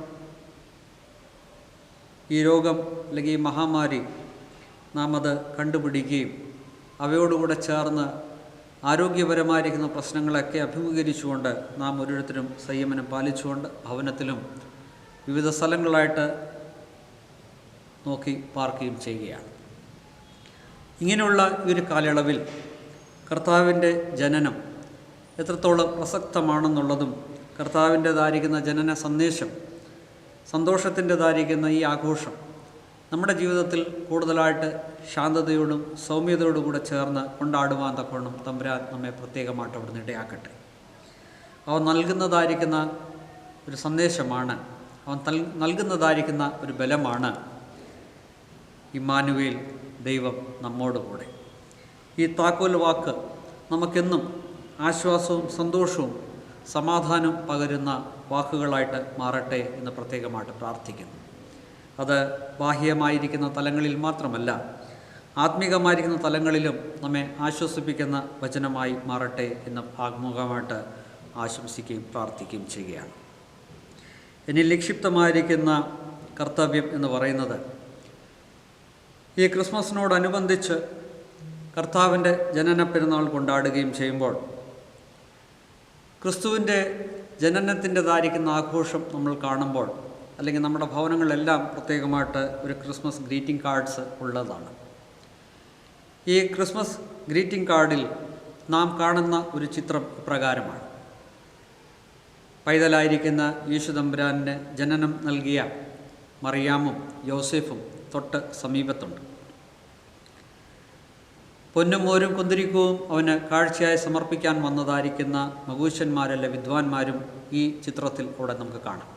ഈ രോഗം അല്ലെങ്കിൽ ഈ മഹാമാരി നാം അത് കണ്ടുപിടിക്കുകയും അവയോടുകൂടെ ചേർന്ന് ആരോഗ്യപരമായിരിക്കുന്ന പ്രശ്നങ്ങളൊക്കെ അഭിമുഖീകരിച്ചുകൊണ്ട് നാം ഓരോരുത്തരും സംയമനം പാലിച്ചുകൊണ്ട് ഭവനത്തിലും വിവിധ സ്ഥലങ്ങളായിട്ട് നോക്കി പാർക്കുകയും ചെയ്യുകയാണ്. ഇങ്ങനെയുള്ള ഈ ഒരു കാലയളവിൽ കർത്താവിൻ്റെ ജനനം എത്രത്തോളം പ്രസക്തമാണെന്നുള്ളതും കർത്താവിൻ്റെതായിരിക്കുന്ന ജനന സന്ദേശം, സന്തോഷത്തിൻ്റെതായിരിക്കുന്ന ഈ ആഘോഷം നമ്മുടെ ജീവിതത്തിൽ കൂടുതലായിട്ട് ശാന്തതയോടും സൗമ്യതയോടും കൂടെ ചേർന്ന് കൊണ്ടാടുവാൻ തക്കവണ്ണം തമ്പുരാൻ നമ്മെ പ്രത്യേകമായിട്ട് അവിടുന്ന് ഇടയാക്കട്ടെ. അവൻ നൽകുന്നതായിരിക്കുന്ന ഒരു സന്ദേശമാണ്, അവൻ നൽകുന്നതായിരിക്കുന്ന ഒരു ബലമാണ് ഇമ്മാനുവേൽ, ദൈവം നമ്മോടുകൂടെ. ഈ താക്കോൽ വാക്ക് നമുക്കെന്നും ആശ്വാസവും സന്തോഷവും സമാധാനവും പകരുന്ന വാക്കുകളായിട്ട് മാറട്ടെ എന്ന് പ്രത്യേകമായിട്ട് പ്രാർത്ഥിക്കുന്നു. അത് ബാഹ്യമായിരിക്കുന്ന തലങ്ങളിൽ മാത്രമല്ല, ആത്മീകമായിരിക്കുന്ന തലങ്ങളിലും നമ്മെ ആശ്വസിപ്പിക്കുന്ന വചനമായി മാറട്ടെ എന്ന് ആത്മീകമായിട്ട് ആശംസിക്കുകയും പ്രാർത്ഥിക്കുകയും ചെയ്യുകയാണ്. ഇനി നിക്ഷിപ്തമായിരിക്കുന്ന കർത്തവ്യം എന്ന് പറയുന്നത്, ഈ ക്രിസ്മസിനോടനുബന്ധിച്ച് കർത്താവിൻ്റെ ജനന പെരുന്നാൾ കൊണ്ടാടുകയും ചെയ്യുമ്പോൾ ക്രിസ്തുവിൻ്റെ ജനനത്തിൻ്റെതായിരിക്കുന്ന ആഘോഷം നമ്മൾ കാണുമ്പോൾ, അല്ലെങ്കിൽ നമ്മുടെ ഭവനങ്ങളിലെല്ലാം പ്രത്യേകമായിട്ട് ഒരു ക്രിസ്മസ് ഗ്രീറ്റിംഗ് കാർഡ്സ് ഉള്ളതാണ്. ഈ ക്രിസ്മസ് ഗ്രീറ്റിംഗ് കാർഡിൽ നാം കാണുന്ന ഒരു ചിത്രം ഇപ്രകാരമാണ്. പൈതലായിരിക്കുന്ന യേശു തമ്പുരാന് ജനനം നൽകിയ മറിയാമും യോസേഫും തൊട്ട് സമീപത്തുണ്ട്. പൊന്നും മോരും കുന്തിരിക്കവും അവന് കാഴ്ചയായി സമർപ്പിക്കാൻ വന്നതായിരിക്കുന്ന മകൂശന്മാരല്ല വിദ്വാൻമാരും ഈ ചിത്രത്തിൽ അവിടെ നമുക്ക് കാണാം.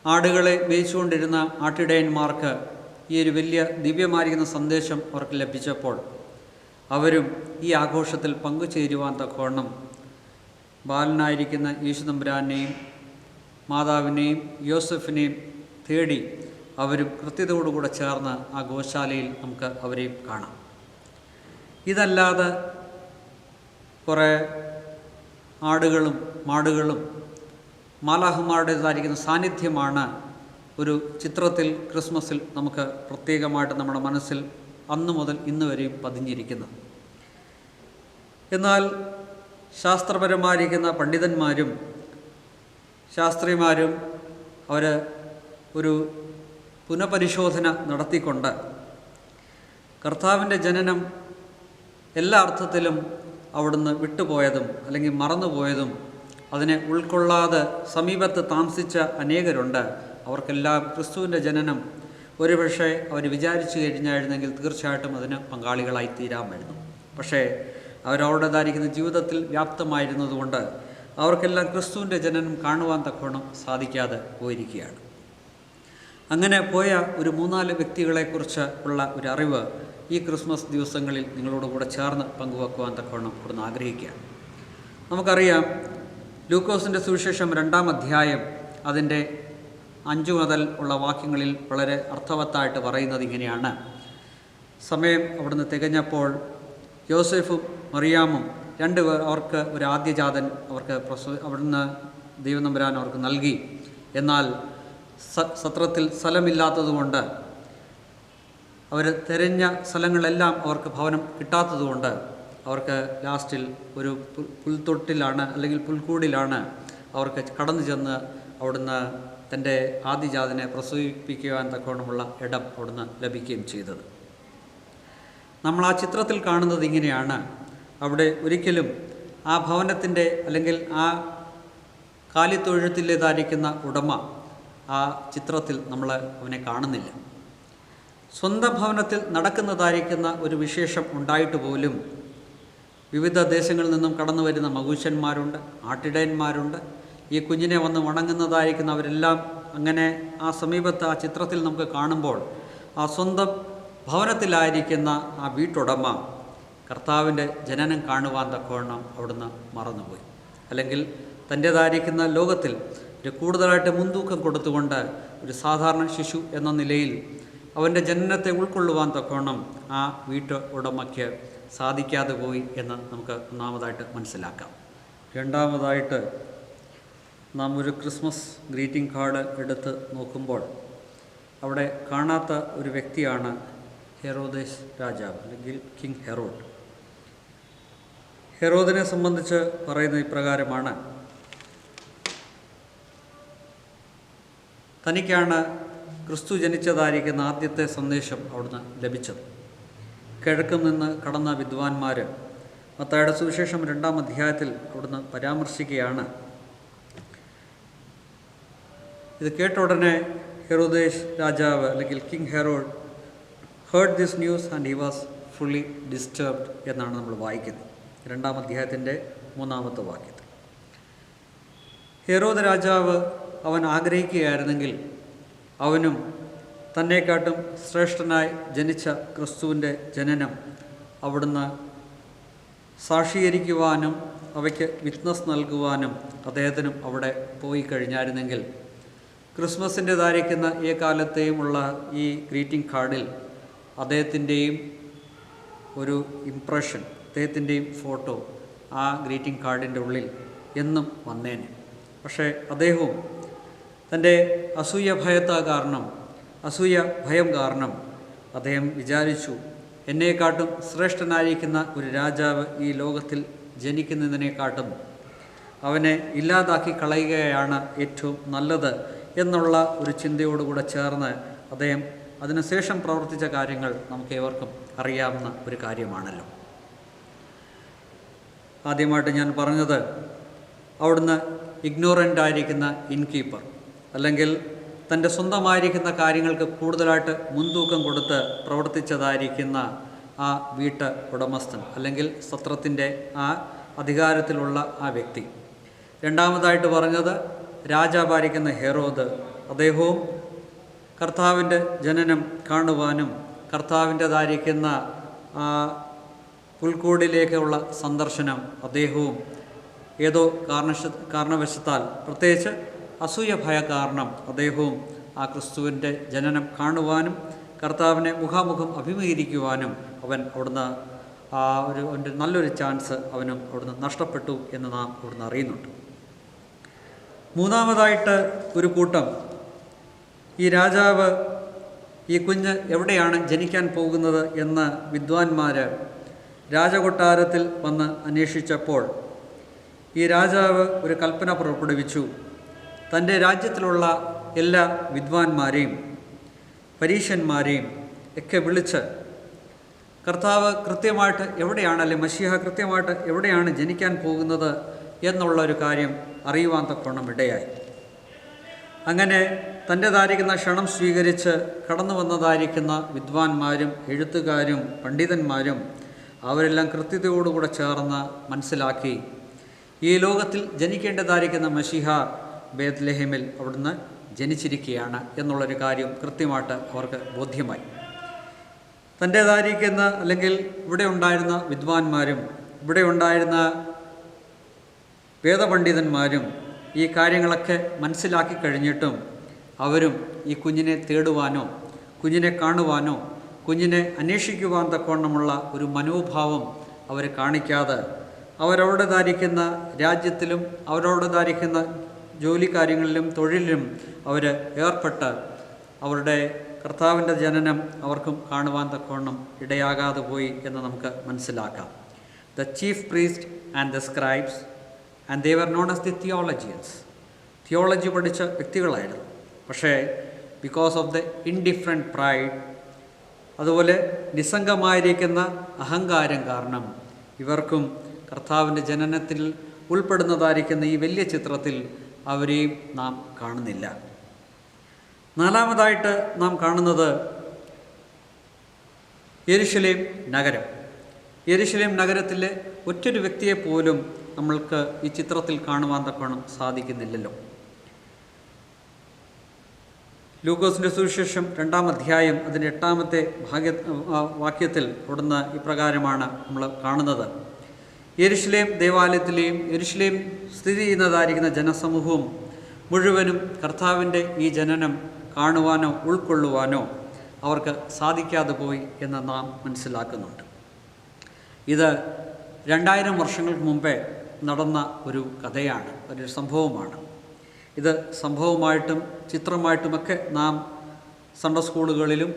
ആടുകളെ മേയിച്ചുകൊണ്ടിരുന്ന ആട്ടിടയന്മാർക്ക് ഈ ഒരു വലിയ ദിവ്യമായിരിക്കുന്ന സന്ദേശം അവർക്ക് ലഭിച്ചപ്പോൾ അവരും ഈ ആഘോഷത്തിൽ പങ്കുചേരുവാൻ തക്കവണ്ണം ബാലനായിരിക്കുന്ന യേശു തമ്പുരാനെയും മാതാവിനെയും യോസഫിനെയും തേടി അവരും കൃത്യതയോടുകൂടെ ചേർന്ന് ആ ഗോശാലയിൽ നമുക്ക് അവരെയും കാണാം. ഇതല്ലാതെ കുറേ ആടുകളും മാടുകളും മാലാഹന്മാരുടേതായിരിക്കുന്ന സാന്നിധ്യമാണ് ഒരു ചിത്രത്തിൽ ക്രിസ്മസിൽ നമുക്ക് പ്രത്യേകമായിട്ട് നമ്മുടെ മനസ്സിൽ അന്നു മുതൽ ഇന്ന് വരെയും പതിഞ്ഞിരിക്കുന്നത്. എന്നാൽ ശാസ്ത്രപരമായിരിക്കുന്ന പണ്ഡിതന്മാരും ശാസ്ത്രിമാരും അവർ ഒരു പുനഃപരിശോധന നടത്തിക്കൊണ്ട് കർത്താവിൻ്റെ ജനനം എല്ലാ അർത്ഥത്തിലും അവിടുന്ന് വിട്ടുപോയതും അല്ലെങ്കിൽ മറന്നുപോയതും അതിനെ ഉൾക്കൊള്ളാതെ സമീപത്ത് താമസിച്ച അനേകരുണ്ട്. അവർക്കെല്ലാം ക്രിസ്തുവിൻ്റെ ജനനം ഒരുപക്ഷെ അവർ വിചാരിച്ചു കഴിഞ്ഞായിരുന്നെങ്കിൽ തീർച്ചയായിട്ടും അതിന് പങ്കാളികളായി തീരാമായിരുന്നു. പക്ഷേ അവരവരുടേതായിരിക്കുന്ന ജീവിതത്തിൽ വ്യാപ്തമായിരുന്നതുകൊണ്ട് അവർക്കെല്ലാം ക്രിസ്തുവിൻ്റെ ജനനം കാണുവാൻ തക്കവണ്ണം സാധിക്കാതെ പോയിരിക്കുകയാണ്. അങ്ങനെ പോയ ഒരു 3-4 വ്യക്തികളെക്കുറിച്ച് ഉള്ള ഒരു അറിവ് ഈ ക്രിസ്മസ് ദിവസങ്ങളിൽ നിങ്ങളോട് കൂടെ ചേർന്ന് പങ്കുവെക്കുവാൻ തക്കവണ്ണം ഇവിടുന്ന് ആഗ്രഹിക്കുകയാണ്. നമുക്കറിയാം, ലൂക്കോസിൻ്റെ സുവിശേഷം 2-ാം അധ്യായം അതിൻ്റെ 5 മുതൽ ഉള്ള വാക്യങ്ങളിൽ വളരെ അർത്ഥവത്തായിട്ട് പറയുന്നത് ഇങ്ങനെയാണ്. സമയം അവിടുന്ന് തികഞ്ഞപ്പോൾ യോസേഫും മറിയാമും അവർക്ക് ഒരു ആദ്യജാതൻ അവർക്ക് അവിടുന്ന് ദൈവനമ്പുരാൻ അവർക്ക് നൽകി. എന്നാൽ സത്രത്തിൽ സ്ഥലമില്ലാത്തതുകൊണ്ട് അവർ തിരഞ്ഞ സ്ഥലങ്ങളെല്ലാം അവർക്ക് ഭവനം കിട്ടാത്തതുകൊണ്ട് അവർക്ക് ലാസ്റ്റിൽ ഒരു പുൽത്തൊട്ടിലാണ് അല്ലെങ്കിൽ പുൽക്കൂടിലാണ് അവർക്ക് കടന്നു ചെന്ന് അവിടുന്ന് തൻ്റെ ആദ്യജാതനെ പ്രസവിപ്പിക്കുവാൻ തക്കവണ്ണമുള്ള ഇടം അവിടുന്ന് ലഭിക്കുകയും ചെയ്തത്. നമ്മൾ ആ ചിത്രത്തിൽ കാണുന്നത് ഇങ്ങനെയാണ്. അവിടെ ഒരിക്കലും ആ ഭവനത്തിൻ്റെ അല്ലെങ്കിൽ ആ കാലിത്തൊഴുത്തിലേതായിരിക്കുന്ന ഉടമ ആ ചിത്രത്തിൽ നമ്മൾ അവനെ കാണുന്നില്ല. സ്വന്തം ഭവനത്തിൽ നടക്കുന്നതായിരിക്കുന്ന ഒരു വിശേഷം ഉണ്ടായിട്ട് പോലും വിവിധ ദേശങ്ങളിൽ നിന്നും കടന്നു വരുന്ന മകൂശന്മാരുണ്ട്, ആട്ടിടയന്മാരുണ്ട്. ഈ കുഞ്ഞിനെ വന്ന് വണങ്ങുന്നതായിരിക്കുന്നവരെല്ലാം അങ്ങനെ ആ സമീപത്ത് ആ ചിത്രത്തിൽ നമുക്ക് കാണുമ്പോൾ ആ സ്വന്തം ഭവനത്തിലായിരിക്കുന്ന ആ വീട്ടുടമ കർത്താവിൻ്റെ ജനനം കാണുവാൻ തക്കവണ്ണം അവിടുന്ന് മറന്നുപോയി. അല്ലെങ്കിൽ തൻ്റേതായിരിക്കുന്ന ലോകത്തിൽ ഒരു കൂടുതലായിട്ട് മുൻതൂക്കം കൊടുത്തുകൊണ്ട് ഒരു സാധാരണ ശിശു എന്ന നിലയിൽ അവൻ്റെ ജനനത്തെ ഉൾക്കൊള്ളുവാൻ തക്കവണ്ണം ആ വീട്ടു ഉടമയ്ക്ക് സാധിക്കാതെ പോയി എന്ന് നമുക്ക് ഒന്നാമതായിട്ട് മനസ്സിലാക്കാം. രണ്ടാമതായിട്ട് നാം ഒരു ക്രിസ്മസ് ഗ്രീറ്റിംഗ് കാർഡ് എടുത്ത് നോക്കുമ്പോൾ അവിടെ കാണാത്ത ഒരു വ്യക്തിയാണ് ഹെറോദേസ് രാജാവ് അല്ലെങ്കിൽ കിങ് ഹെറോഡ്. ഹെറോദിനെ സംബന്ധിച്ച് പറയുന്ന ഇപ്രകാരമാണ്: തനിക്കാണ് ക്രിസ്തു ജനിച്ചതായിരിക്കുന്ന ആദ്യത്തെ സന്ദേശം അവിടുന്ന് ലഭിച്ചത്. കിഴക്കും നിന്ന് കടന്ന വിദ്വാൻമാർ മത്തായിയുടെ സുവിശേഷം 2-ാം അധ്യായത്തിൽ അവിടുന്ന് പരാമർശിക്കുകയാണ്. ഇത് കേട്ട ഉടനെ ഹെറോദേസ് രാജാവ് അല്ലെങ്കിൽ king Herod heard this news and he was fully disturbed എന്നാണ് നമ്മൾ വായിക്കുന്നത് 2-ാം അധ്യായത്തിൻ്റെ 3-ാമത്തെ വാക്യത്തിൽ. ഹെറോദ് രാജാവ് അവൻ ആഗ്രഹിക്കുകയായിരുന്നെങ്കിൽ അവനും തന്നെക്കാട്ടും ശ്രേഷ്ഠനായി ജനിച്ച ക്രിസ്തുവിൻ്റെ ജനനം അവിടുന്ന് സാക്ഷീകരിക്കുവാനും അവയ്ക്ക് വിറ്റ്നസ് നൽകുവാനും അദ്ദേഹത്തിനും അവിടെ പോയി കഴിഞ്ഞായിരുന്നെങ്കിൽ ക്രിസ്മസിൻ്റെതായിരിക്കുന്ന ഈ കാലത്തെയുമുള്ള ഈ ഗ്രീറ്റിംഗ് കാർഡിൽ അദ്ദേഹത്തിൻ്റെയും ഒരു ഇംപ്രഷൻ, അദ്ദേഹത്തിൻ്റെയും ഫോട്ടോ ആ ഗ്രീറ്റിംഗ് കാർഡിൻ്റെ ഉള്ളിൽ എന്നും വന്നേനെ. പക്ഷേ അദ്ദേഹവും തൻ്റെ അസൂയ ഭയം കാരണം അദ്ദേഹം വിചാരിച്ചു, എന്നെക്കാട്ടും ശ്രേഷ്ഠനായിരിക്കുന്ന ഒരു രാജാവ് ഈ ലോകത്തിൽ ജനിക്കുന്നതിനെക്കാട്ടും അവനെ ഇല്ലാതാക്കി കളയുകയാണ് ഏറ്റവും നല്ലത് എന്നുള്ള ഒരു ചിന്തയോടുകൂടെ ചേർന്ന് അദ്ദേഹം അതിനുശേഷം പ്രവർത്തിച്ച കാര്യങ്ങൾ നമുക്ക് ഏവർക്കും അറിയാവുന്ന ഒരു കാര്യമാണല്ലോ. ആദ്യമായിട്ട് ഞാൻ പറഞ്ഞത്, അവിടുന്ന് ഇഗ്നോറൻ്റ് ആയിരിക്കുന്ന ഇൻകീപ്പർ അല്ലെങ്കിൽ തൻ്റെ സ്വന്തമായിരിക്കുന്ന കാര്യങ്ങൾക്ക് കൂടുതലായിട്ട് മുൻതൂക്കം കൊടുത്ത് പ്രവർത്തിച്ചതായിരിക്കുന്ന ആ വീട്ട് ഉടമസ്ഥൻ അല്ലെങ്കിൽ സത്രത്തിൻ്റെ ആ അധികാരത്തിലുള്ള ആ വ്യക്തി. രണ്ടാമതായിട്ട് പറഞ്ഞത് രാജാവായിരിക്കുന്ന ഹെറോദ്, അദ്ദേഹവും കർത്താവിൻ്റെ ജനനം കാണുവാനും കർത്താവിൻ്റെതായിരിക്കുന്ന ആ പുൽക്കൂടിലേക്കുള്ള സന്ദർശനം അദ്ദേഹവും ഏതോ കാരണവശത്താൽ പ്രത്യേകിച്ച് അസൂയ ഭയ കാരണം അദ്ദേഹവും ആ ക്രിസ്തുവിൻ്റെ ജനനം കാണുവാനും കർത്താവിനെ മുഖാമുഖം അഭിമുഖീകരിക്കുവാനും അവൻ അവിടുന്ന് ഒരു നല്ലൊരു ചാൻസ് അവനും അവിടുന്ന് നഷ്ടപ്പെട്ടു എന്ന് നാം അവിടുന്ന് അറിയുന്നുണ്ട്. മൂന്നാമതായിട്ട് ഒരു കൂട്ടം, ഈ രാജാവ് ഈ കുഞ്ഞ് എവിടെയാണ് ജനിക്കാൻ പോകുന്നത് എന്ന് വിദ്വാൻമാർ രാജകൊട്ടാരത്തിൽ വന്ന് അന്വേഷിച്ചപ്പോൾ ഈ രാജാവ് ഒരു കൽപ്പന പുറപ്പെടുവിച്ചു. തൻ്റെ രാജ്യത്തിലുള്ള എല്ലാ വിദ്വാൻമാരെയും പരീശന്മാരെയും ഒക്കെ വിളിച്ച് കർത്താവ് കൃത്യമായിട്ട് എവിടെയാണ്, അല്ലെങ്കിൽ മശീഹ കൃത്യമായിട്ട് എവിടെയാണ് ജനിക്കാൻ പോകുന്നത് എന്നുള്ളൊരു കാര്യം അറിയുവാൻ തക്കവണ്ണം ഇടയായി. അങ്ങനെ തൻ്റേതായിരിക്കുന്ന ക്ഷണം സ്വീകരിച്ച് കടന്നു വന്നതായിരിക്കുന്ന വിദ്വാൻമാരും എഴുത്തുകാരും പണ്ഡിതന്മാരും അവരെല്ലാം കൃത്യതയോടുകൂടെ ചേർന്ന് മനസ്സിലാക്കി ഈ ലോകത്തിൽ ജനിക്കേണ്ടതായിരിക്കുന്ന മശീഹ ബേത്ലഹേമിൽ അവിടുന്ന് ജനിച്ചിരിക്കുകയാണ് എന്നുള്ളൊരു കാര്യം കൃത്യമായിട്ട് അവർക്ക് ബോധ്യമായി. തൻ്റേതായിരിക്കുന്ന അല്ലെങ്കിൽ ഇവിടെ ഉണ്ടായിരുന്ന വിദ്വാൻമാരും ഇവിടെ ഉണ്ടായിരുന്ന വേദപണ്ഡിതന്മാരും ഈ കാര്യങ്ങളൊക്കെ മനസ്സിലാക്കി കഴിഞ്ഞിട്ടും അവരും ഈ കുഞ്ഞിനെ തേടുവാനോ കുഞ്ഞിനെ കാണുവാനോ കുഞ്ഞിനെ അന്വേഷിക്കുവാൻ തക്കവണ്ണമുള്ള ഒരു മനോഭാവം അവർ കാണിക്കാതെ അവരവരുടേതായിരിക്കുന്ന രാജ്യത്തിലും അവരവരുടേതായിരിക്കുന്ന ജോലി കാര്യങ്ങളിലും തൊഴിലിലും അവർ ഏർപ്പെട്ട് അവരുടെ കർത്താവിൻ്റെ ജനനം അവർക്കും കാണുവാൻ തക്കവണ്ണം ഇടയാകാതെ പോയി എന്ന് നമുക്ക് മനസ്സിലാക്കാം. The chief priest and the scribes and they were known as the theologians. Theology പഠിച്ച വ്യക്തികളായിരുന്നു. പക്ഷേ because of the indifferent pride, അതുപോലെ നിസ്സംഗമായിരിക്കുന്ന അഹങ്കാരം കാരണം ഇവർക്കും കർത്താവിൻ്റെ ജനനത്തിൽ ഉൾപ്പെടുന്നതായിരിക്കുന്ന ഈ വലിയ ചിത്രത്തിൽ അവരെയും നാം കാണുന്നില്ല. നാലാമതായിട്ട് നാം കാണുന്നത് യെരുശലേം നഗരം. യെരുശലേം നഗരത്തിലെ ഒറ്റൊരു വ്യക്തിയെപ്പോലും നമ്മൾക്ക് ഈ ചിത്രത്തിൽ കാണുവാൻ തക്കവണ്ണം സാധിക്കുന്നില്ലല്ലോ. ലൂക്കോസിൻ്റെ സുവിശേഷം 2-ാം അധ്യായം അതിൻ്റെ 8-ാമത്തെ വാക്യത്തിൽ അവിടുന്ന് ഇപ്രകാരമാണ് നമ്മൾ കാണുന്നത്: യെരുശലേം ദേവാലയത്തിലെയും യെരുശലേം സ്ഥിതി ചെയ്യുന്നതായിരിക്കുന്ന ജനസമൂഹവും മുഴുവനും കർത്താവിൻ്റെ ഈ ജനനം കാണുവാനോ ഉൾക്കൊള്ളുവാനോ അവർക്ക് സാധിക്കാതെ പോയി എന്ന് നാം മനസ്സിലാക്കുന്നുണ്ട്. ഇത് 2000 വർഷങ്ങൾക്ക് മുമ്പേ നടന്ന ഒരു കഥയാണ്, ഒരു സംഭവമാണ്. ഇത് സംഭവമായിട്ടും ചിത്രമായിട്ടുമൊക്കെ നാം സൺഡേ സ്കൂളുകളിലും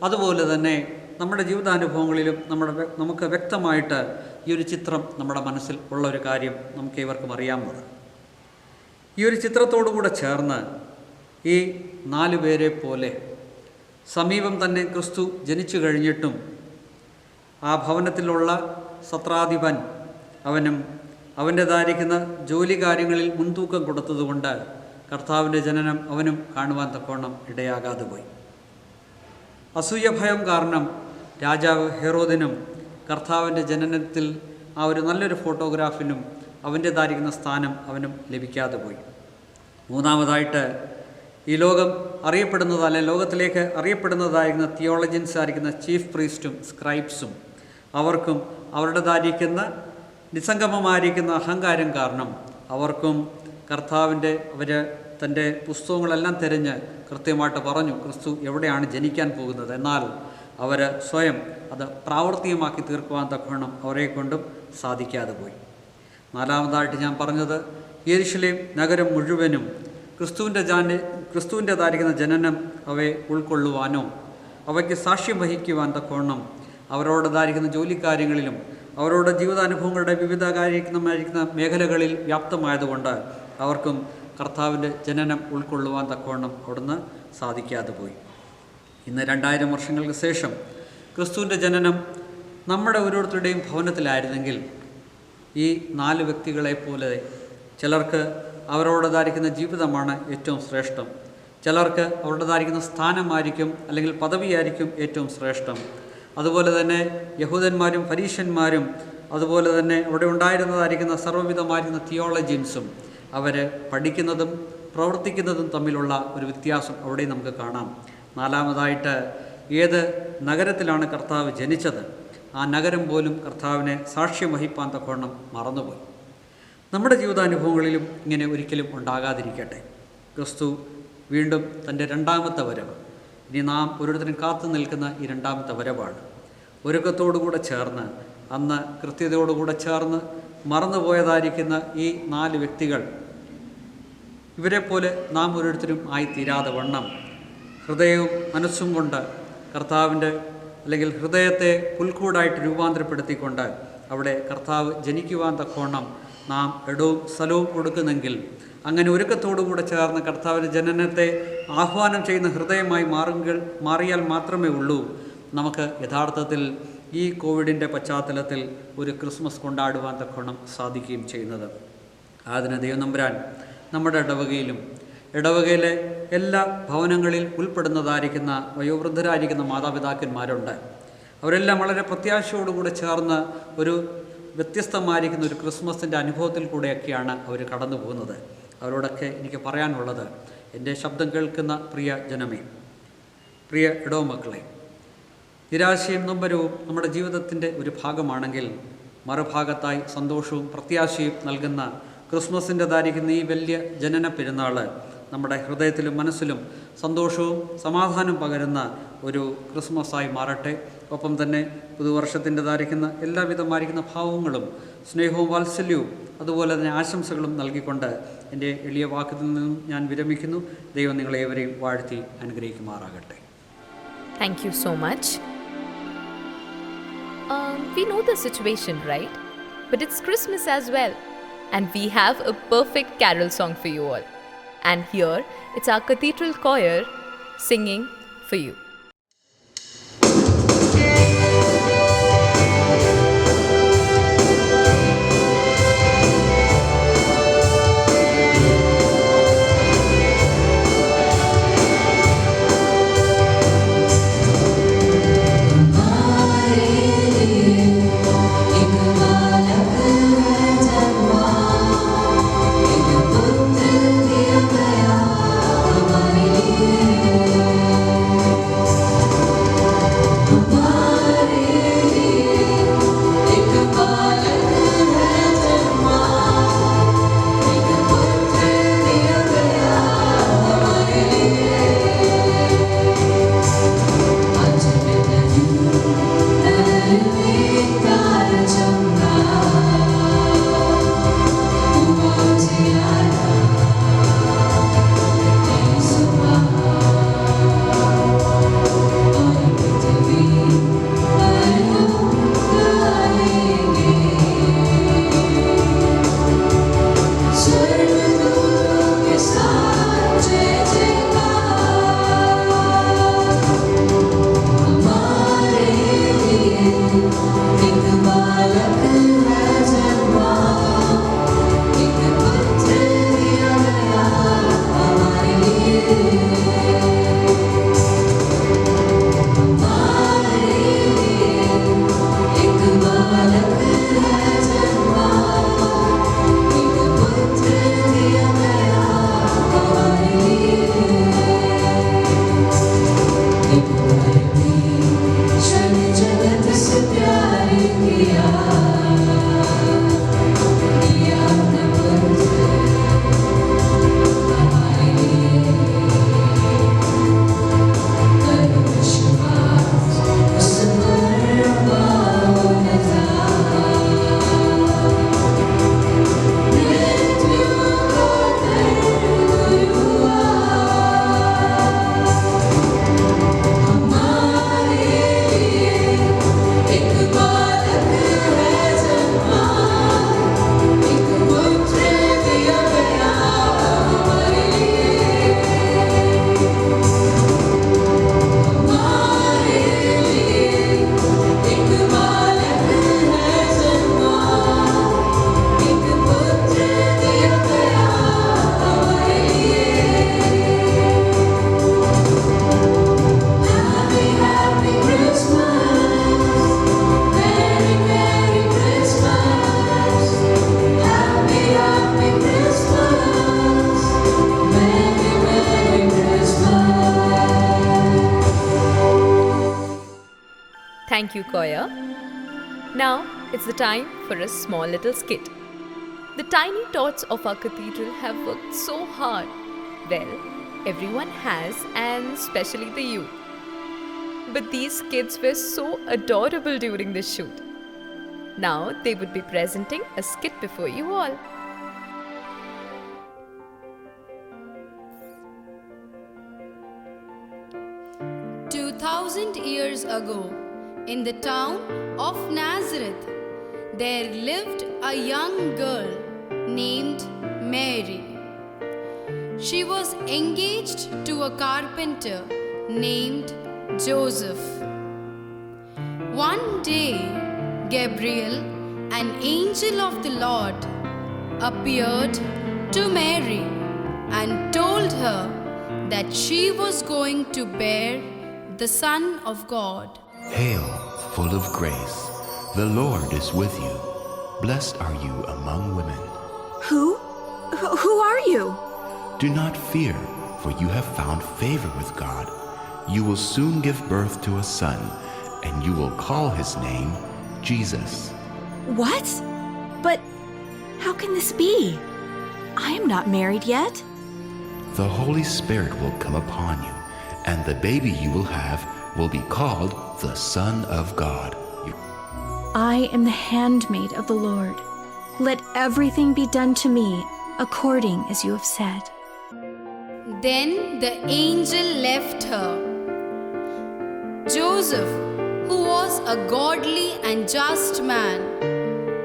അതുപോലെ തന്നെ നമ്മുടെ ജീവിതാനുഭവങ്ങളിലും നമുക്ക് വ്യക്തമായിട്ട് ഈ ഒരു ചിത്രം നമ്മുടെ മനസ്സിൽ ഉള്ള ഒരു കാര്യം നമുക്ക് ഇവർക്കും അറിയാവുന്നത്. ഈ ഒരു ചിത്രത്തോടുകൂടെ ചേർന്ന് ഈ 4 പേരെ പോലെ സമീപം തന്നെ ക്രിസ്തു ജനിച്ചു കഴിഞ്ഞിട്ടും ആ ഭവനത്തിലുള്ള സത്രാധിപൻ അവനും അവൻ്റേതായിരിക്കുന്ന ജോലി കാര്യങ്ങളിൽ മുൻതൂക്കം കൊടുത്തതുകൊണ്ട് കർത്താവിൻ്റെ ജനനം അവനും കാണുവാൻ തക്കവണ്ണം ഇടയാകാതെ പോയി. അസൂയ ഭയം കാരണം രാജാവ് ഹെറോദിനും കർത്താവിൻ്റെ ജനനത്തിൽ ആ ഒരു നല്ലൊരു ഫോട്ടോഗ്രാഫിനും അവൻ്റേതായിരിക്കുന്ന സ്ഥാനം അവനും ലഭിക്കാതെ പോയി. മൂന്നാമതായിട്ട് ഈ ലോകം അറിയപ്പെടുന്നത്, അല്ലെങ്കിൽ ലോകത്തിലേക്ക് അറിയപ്പെടുന്നതായിരിക്കുന്ന തിയോളജിയൻസ് ആയിരിക്കുന്ന ചീഫ് പ്രീസ്റ്റും സ്ക്രൈബ്സും അവർക്കും അവരുടേതായിരിക്കുന്ന നിസ്സംഗമമായിരിക്കുന്ന അഹങ്കാരം കാരണം അവർക്കും കർത്താവിൻ്റെ തൻ്റെ പുസ്തകങ്ങളെല്ലാം തിരഞ്ഞ് കൃത്യമായിട്ട് പറഞ്ഞു ക്രിസ്തു എവിടെയാണ് ജനിക്കാൻ പോകുന്നത്. എന്നാൽ അവർ സ്വയം അത് പ്രാവർത്തികമാക്കി തീർക്കുവാൻ തക്കവണ്ണം അവരെ കൊണ്ടും സാധിക്കാതെ പോയി. നാലാമതായിട്ട് ഞാൻ പറഞ്ഞത് യെരുശലേം നഗരം മുഴുവനും ക്രിസ്തുവിൻ്റെതായിരിക്കുന്ന ജനനം അവയെ ഉൾക്കൊള്ളുവാനോ അവയ്ക്ക് സാക്ഷ്യം വഹിക്കുവാൻ തക്കവണ്ണം അവരോടേതായിരിക്കുന്ന ജോലിക്കാര്യങ്ങളിലും അവരുടെ ജീവിതാനുഭവങ്ങളുടെ വിവിധ കാര്യമായിരിക്കുന്ന മേഖലകളിൽ വ്യാപ്തമായതുകൊണ്ട് അവർക്കും കർത്താവിൻ്റെ ജനനം ഉൾക്കൊള്ളുവാൻ തക്കവണ്ണം അവിടുന്ന് സാധിക്കാതെ പോയി. ഇന്ന് 2000 വർഷങ്ങൾക്ക് ശേഷം ക്രിസ്തുവിൻ്റെ ജനനം നമ്മുടെ ഓരോരുത്തരുടെയും ഭവനത്തിലായിരുന്നെങ്കിൽ ഈ 4 വ്യക്തികളെ പോലെ ചിലർക്ക് അവരോടേതായിരിക്കുന്ന ജീവിതമാണ് ഏറ്റവും ശ്രേഷ്ഠം, ചിലർക്ക് അവരുടേതായിരിക്കുന്ന സ്ഥാനമായിരിക്കും അല്ലെങ്കിൽ പദവിയായിരിക്കും ഏറ്റവും ശ്രേഷ്ഠം. അതുപോലെ തന്നെ യഹൂദന്മാരും ഫരീഷ്യന്മാരും അതുപോലെ തന്നെ അവിടെ ഉണ്ടായിരുന്നതായിരിക്കുന്ന സർവ്വവിധമായിരിക്കുന്ന തിയോളജിയൻസും അവർ പഠിക്കുന്നതും പ്രവർത്തിക്കുന്നതും തമ്മിലുള്ള ഒരു വ്യത്യാസം അവിടെ നമുക്ക് കാണാം. നാലാമതായിട്ട് ഏത് നഗരത്തിലാണ് കർത്താവ് ജനിച്ചത്, ആ നഗരം പോലും കർത്താവിനെ സാക്ഷ്യം വഹിപ്പാൻ തക്കവണ്ണം മറന്നുപോയി. നമ്മുടെ ജീവിതാനുഭവങ്ങളിലും ഇങ്ങനെ ഒരിക്കലും ഉണ്ടാകാതിരിക്കട്ടെ. ക്രിസ്തു വീണ്ടും തൻ്റെ 2ാമത്തെ വരവ്, ഇനി നാം ഓരോരുത്തരും കാത്തു നിൽക്കുന്ന ഈ 2ാമത്തെ വരവാണ്. ഒരുക്കത്തോടുകൂടെ ചേർന്ന് അന്ന് കൃത്യതയോടുകൂടെ ചേർന്ന് മറന്നുപോയതായിരിക്കുന്ന ഈ 4 വ്യക്തികൾ ഇവരെപ്പോലെ നാം ഓരോരുത്തരും ആയിത്തീരാതെ വണ്ണം ഹൃദയവും മനസ്സും കൊണ്ട് കർത്താവിൻ്റെ അല്ലെങ്കിൽ ഹൃദയത്തെ പുൽക്കൂടായിട്ട് രൂപാന്തരപ്പെടുത്തിക്കൊണ്ട് അവിടെ കർത്താവ് ജനിക്കുവാൻ തക്കവണ്ണം നാം ഇടവും സ്ഥലവും കൊടുക്കുന്നെങ്കിൽ, അങ്ങനെ ഒരുക്കത്തോടുകൂടെ ചേർന്ന് കർത്താവിൻ്റെ ജനനത്തെ ആഹ്വാനം ചെയ്യുന്ന ഹൃദയമായി മാറിയാൽ മാത്രമേ ഉള്ളൂ നമുക്ക് യഥാർത്ഥത്തിൽ ഈ കോവിഡിൻ്റെ പശ്ചാത്തലത്തിൽ ഒരു ക്രിസ്മസ് കൊണ്ടാടുവാൻ തക്കവണ്ണം സാധിക്കുകയും ചെയ്യുന്നത്. അതിന് ദൈവനമ്പുരാൻ നമ്മുടെ ഇടവകയിലെ എല്ലാ ഭവനങ്ങളിൽ ഉൾപ്പെടുന്നതായിരിക്കുന്ന വയോവൃദ്ധരായിരിക്കുന്ന മാതാപിതാക്കന്മാരുണ്ട്. അവരെല്ലാം വളരെ പ്രത്യാശയോടുകൂടെ ചേർന്ന് ഒരു വ്യത്യസ്തമായിരിക്കുന്ന ഒരു ക്രിസ്മസിൻ്റെ അനുഭവത്തിൽ കൂടെയൊക്കെയാണ് അവർ കടന്നു പോകുന്നത്. അവരോടൊക്കെ എനിക്ക് പറയാനുള്ളത്, എൻ്റെ ശബ്ദം കേൾക്കുന്ന പ്രിയ ജനമേ, പ്രിയ ഇടവമക്കളെ, നിരാശയും നൊമ്പരവും നമ്മുടെ ജീവിതത്തിൻ്റെ ഒരു ഭാഗമാണെങ്കിൽ മറുഭാഗത്തായി സന്തോഷവും പ്രത്യാശയും നൽകുന്ന ക്രിസ്മസിൻ്റെതായിരിക്കുന്ന ഈ വലിയ ജനന പെരുന്നാൾ നമ്മുടെ ഹൃദയത്തിലും മനസ്സിലും സന്തോഷവും സമാധാനം പകരുന്ന ഒരു ക്രിസ്മസായി മാറട്ടെ. ഒപ്പം തന്നെ പുതുവർഷത്തിൻ്റെതായിരിക്കുന്ന എല്ലാവിധമായിരിക്കുന്ന ഭാവങ്ങളും സ്നേഹവും വാത്സല്യവും അതുപോലെ തന്നെ ആശംസകളും നൽകിക്കൊണ്ട് എൻ്റെ എളിയ വാക്കിൽ നിന്നും ഞാൻ വിരമിക്കുന്നു. ദൈവം നിങ്ങളേവരെയും വാഴ്ത്തി അനുഗ്രഹിക്കുമാറാകട്ടെ. Thank you so much. We know the situation, right? But it's Christmas as well. And we have a perfect carol song for you all. And here, it's our cathedral choir singing for you. Thank you, choir. Now it's the time for a small little skit. The tiny tots of our cathedral have worked so hard. Well, everyone has, and especially the youth. But these kids were so adorable during the shoot. Now they would be presenting a skit before you all. Years ago, in the town of Nazareth, there lived a young girl named Mary. She was engaged to a carpenter named Joseph. One day, Gabriel, an angel of the Lord, appeared to Mary and told her that she was going to bear the Son of God. Hail, full of grace, the Lord is with you. Blessed are you among women. Who are you? Do not fear, for you have found favor with God. You will soon give birth to a son, and you will call his name Jesus. What? But how can this be? I am not married yet. The Holy Spirit will come upon you, and the baby you will have will be called the Son of God. I am the handmaid of the Lord. Let everything be done to me according as you have said. Then the angel left her. Joseph, who was a godly and just man,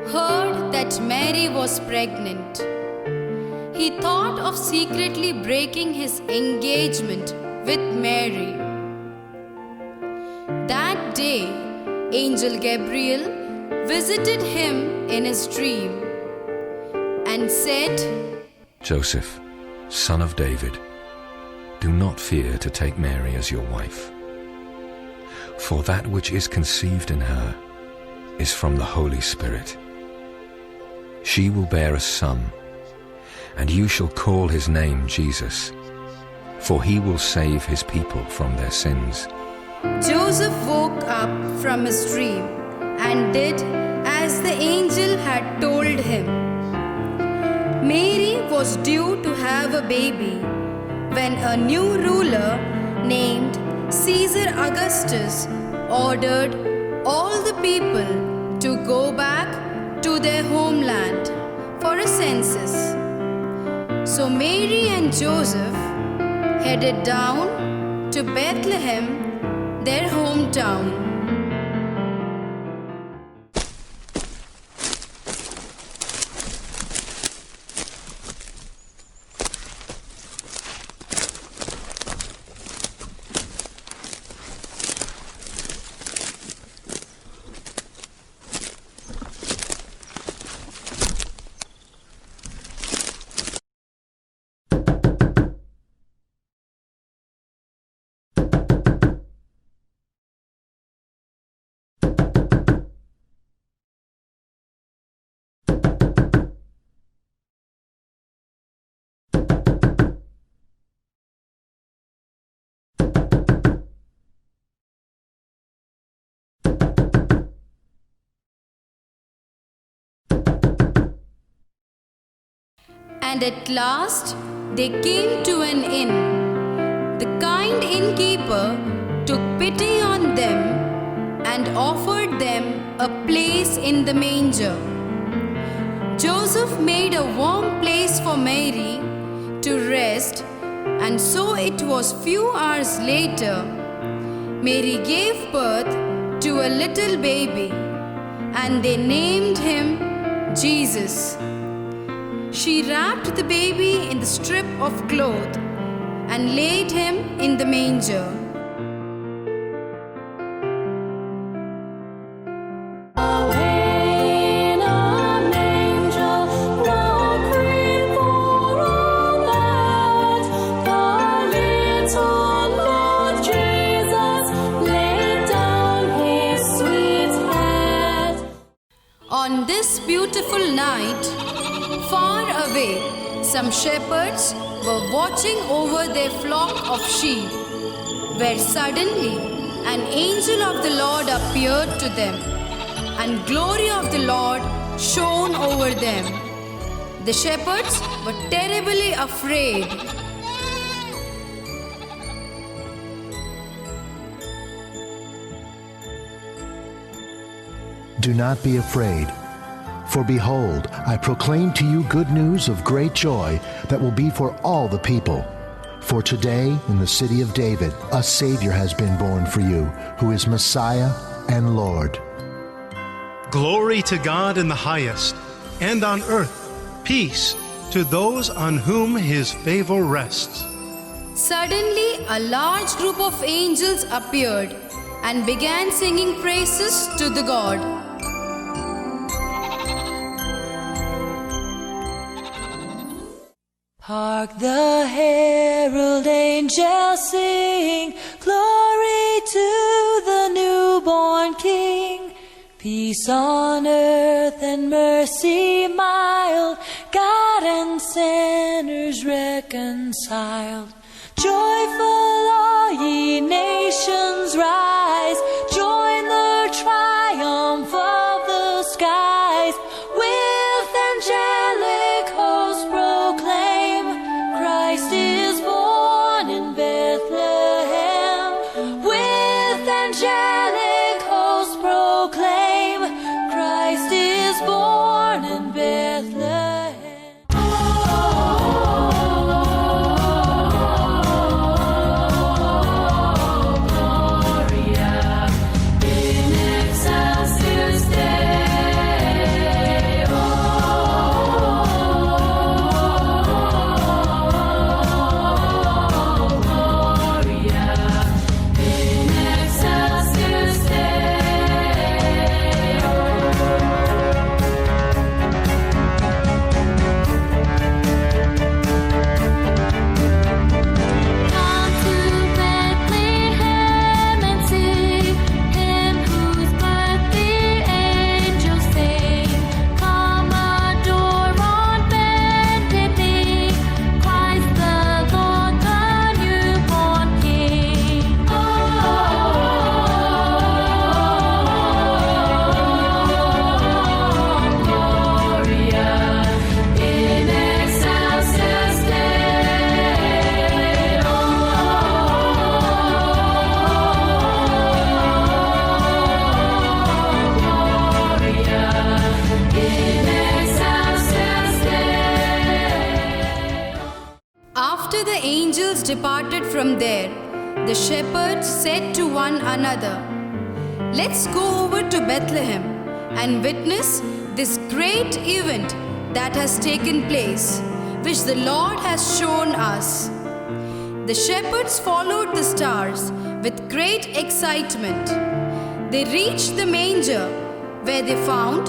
heard that Mary was pregnant. He thought of secretly breaking his engagement with Mary. That day, Angel Gabriel visited him in his dream and said, Joseph, son of David, do not fear to take Mary as your wife. For that which is conceived in her is from the Holy Spirit. She will bear a son, and you shall call his name Jesus, for he will save his people from their sins. Joseph woke up from his dream and did as the angel had told him. Mary was due to have a baby when a new ruler named Caesar Augustus ordered all the people to go back to their homeland for a census. So Mary and Joseph headed down to Bethlehem, their hometown. And at last they came to an inn. The kind innkeeper took pity on them and offered them a place in the manger. Joseph made a warm place for Mary to rest, and so it was few hours later, Mary gave birth to a little baby, and they named him Jesus. She wrapped the baby in the strip of cloth and laid him in the manger. On this beautiful night, far away, some shepherds were watching over their flock of sheep, where suddenly an angel of the Lord appeared to them, and glory of the Lord shone over them. The shepherds were terribly afraid. Do not be afraid, for behold, I proclaim to you good news of great joy that will be for all the people. For today, in the city of David, a Savior has been born for you, who is Messiah and Lord. Glory to God in the highest, and on earth peace to those on whom his favor rests. Suddenly, a large group of angels appeared and began singing praises to the God. Hark the herald angels sing, glory to the newborn King. Peace on earth and mercy mild, God and sinners reconciled. Joyful all ye nations rise, join the triumph of the skies. With angelic hosts proclaim, Christ is born in Bethlehem. With angelic hosts proclaim, Christ is born in Bethlehem. After the angels departed from there, the shepherds said to one another, "Let's go over to Bethlehem and witness this great event that has taken place, which the Lord has shown us." The shepherds followed the stars with great excitement. They reached the manger, where they found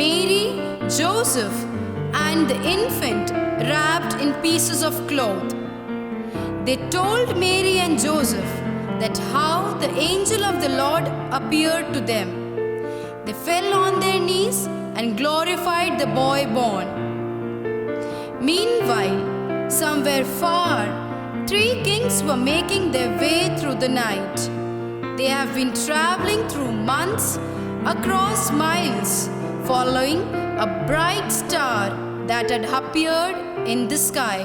Mary, Joseph, and the infant wrapped in pieces of cloth. They told Mary and Joseph that how the angel of the Lord appeared to them. They fell on their knees and glorified the boy born. Meanwhile, somewhere far, 3 kings were making their way through the night. They have been traveling through months, across miles, following a bright star that had appeared in the sky.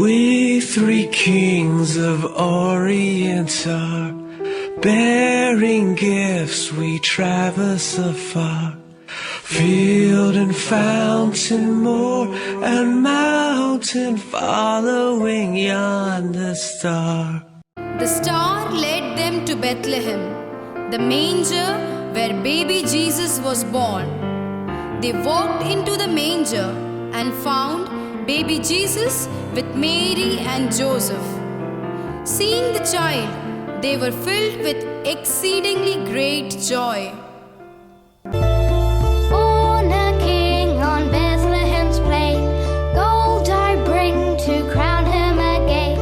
We 3 kings of Orient are, bearing gifts we traverse afar. Field and fountain, moor and mountain, following yonder star. The star led them to Bethlehem, the manger where baby Jesus was born. They walked into the manger and found baby Jesus with Mary and Joseph. Seeing the child, they were filled with exceedingly great joy. Born a king on Bethlehem's plain, gold I bring to crown him again.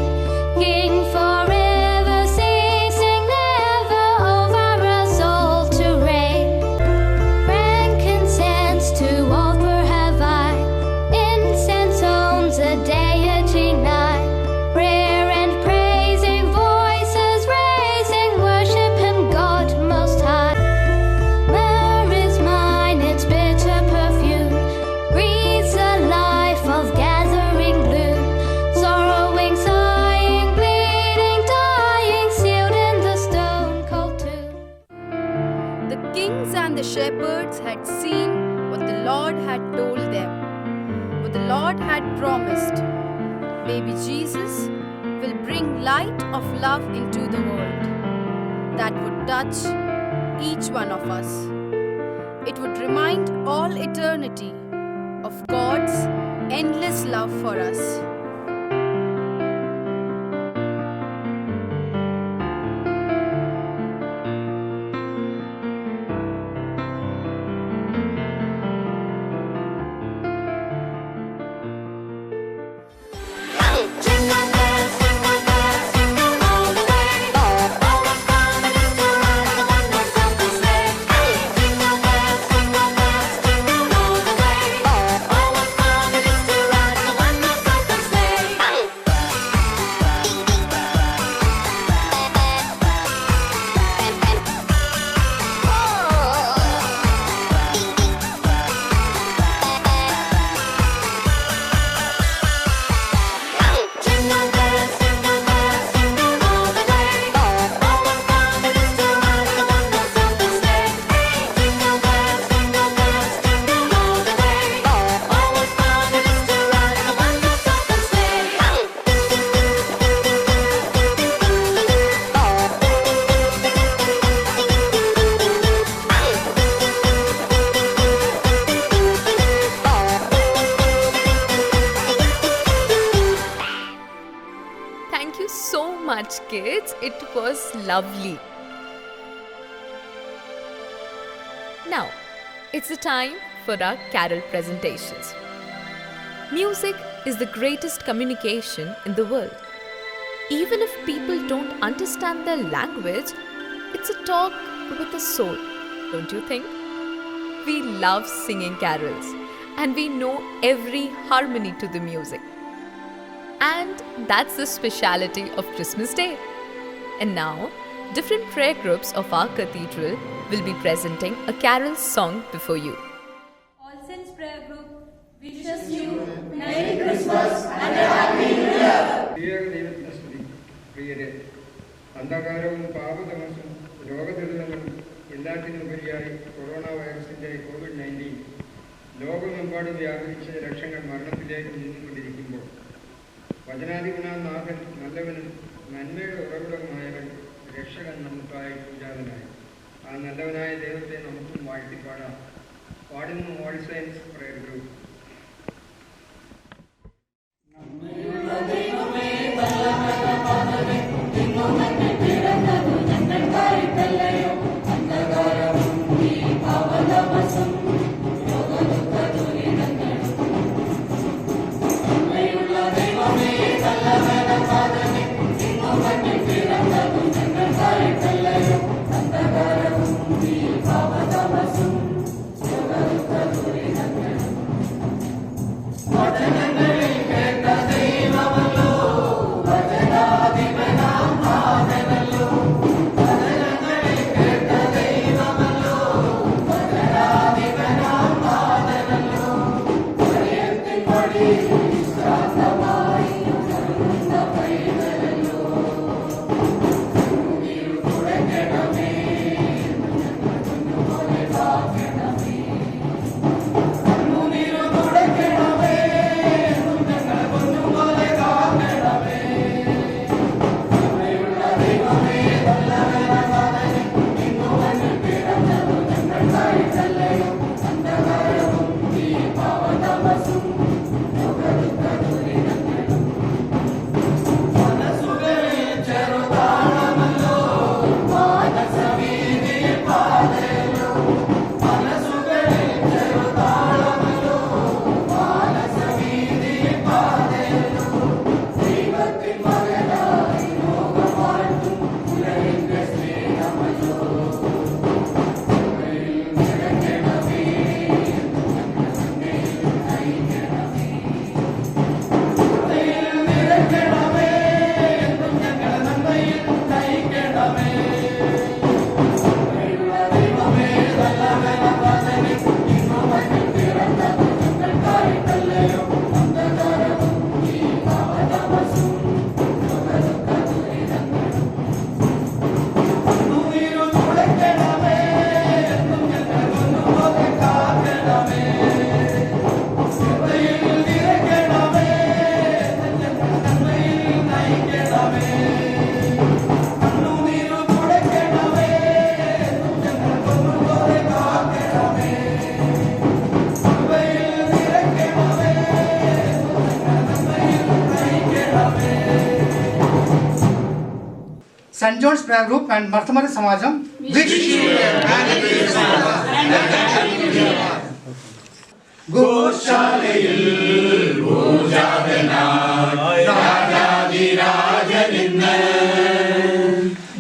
King forever, ceasing never over us all to reign. Frankincense to offer have I, incense owns a deity nigh. Prayer and praising voices raising, worship him God most high. Myrrh is mine, its bitter perfume breathes a life of gathering bloom. Sorrowing, sighing, bleeding, dying, sealed in the stone cold tomb. The kings and the shepherds had seen what the Lord had told them, what the Lord had promised. Baby Jesus will bring light of love into the world that would touch each one of us. It would remind all eternity of God's endless love for us. so much, kids. It was lovely. Now, it's the time for our carol presentations. Music is the greatest communication in the world. Even if people don't understand their language, it's a talk with a soul, don't you think? We love singing carols and we know every harmony to the music. And that's the speciality of Christmas Day. And now, different prayer groups of our cathedral will be presenting a carol song before you. All Saints Prayer Group wishes you Merry Christmas and a Happy New Year. പ്രിയരെ, അന്ധകാരവും പാപതമസും രോഗദുരിതങ്ങളും എല്ലാത്തിനുപരിയായി കൊറോണ വൈറസിൻ്റെ COVID-19 ലോകമെമ്പാടും വ്യാപിച്ച ലക്ഷങ്ങൾ മരണത്തിലേക്ക് നീങ്ങിക്കൊണ്ടിരിക്കുമ്പോൾ വചനാധിപനാം നാഥൻ നല്ലവനും നന്മയുടെ ഉറവിടവുമായവൻ രക്ഷകൻ നമുക്കായി പൂജാതനായി. ആ നല്ലവനായ ദൈവത്തെ നമുക്കും വാഴ്ത്തിപ്പാടാം. പാടുന്നു all saints prayer group. St. John's Prayer Group and Marthamari Samajam wish you a Happy Christmas and a Happy New Year. ഗോശാലയിൽ പൂജാതനായി രാജാധിരാജനിന്ന്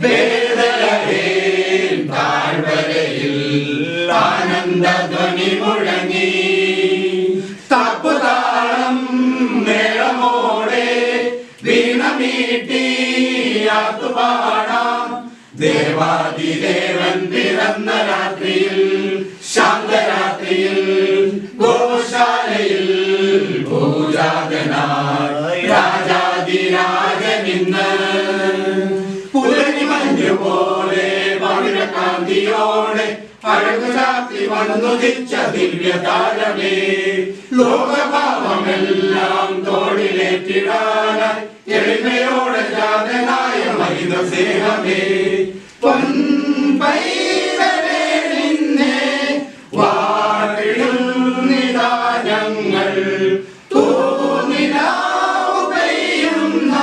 വേദലഹേൻ താഴ്വരയിൽ ആനന്ദധ്വനി മുഴങ്ങി തപ്പുതാളം മേളമോടെ വീണമീട്ടി ആത്തുപാടാം ദേവാദിദേവൻ പിറന്ന രാത്രിയിൽ ശാന്തരാത്രിയിൽ ഗോശാലയിൽ പൂജാതനായി രാജാധിരാജനിന്ന് പുലരി മഞ്ഞു പോലെ പവിഴകാന്തിയോടെ അഴകുചാർത്തി വന്നുദിച്ച ദിവ്യതാരമേ ലോകഭാവമെല്ലാം തോളിലേറ്റിടാനായി എളിമയോടെ ജാതനായ മഹിത സ്നേഹമേ പൊൻപൈതലേ നിന്നെ വാഴിടുന്നിതാ ഞങ്ങൾ തൂനിലാവു പെയ്യുന്ന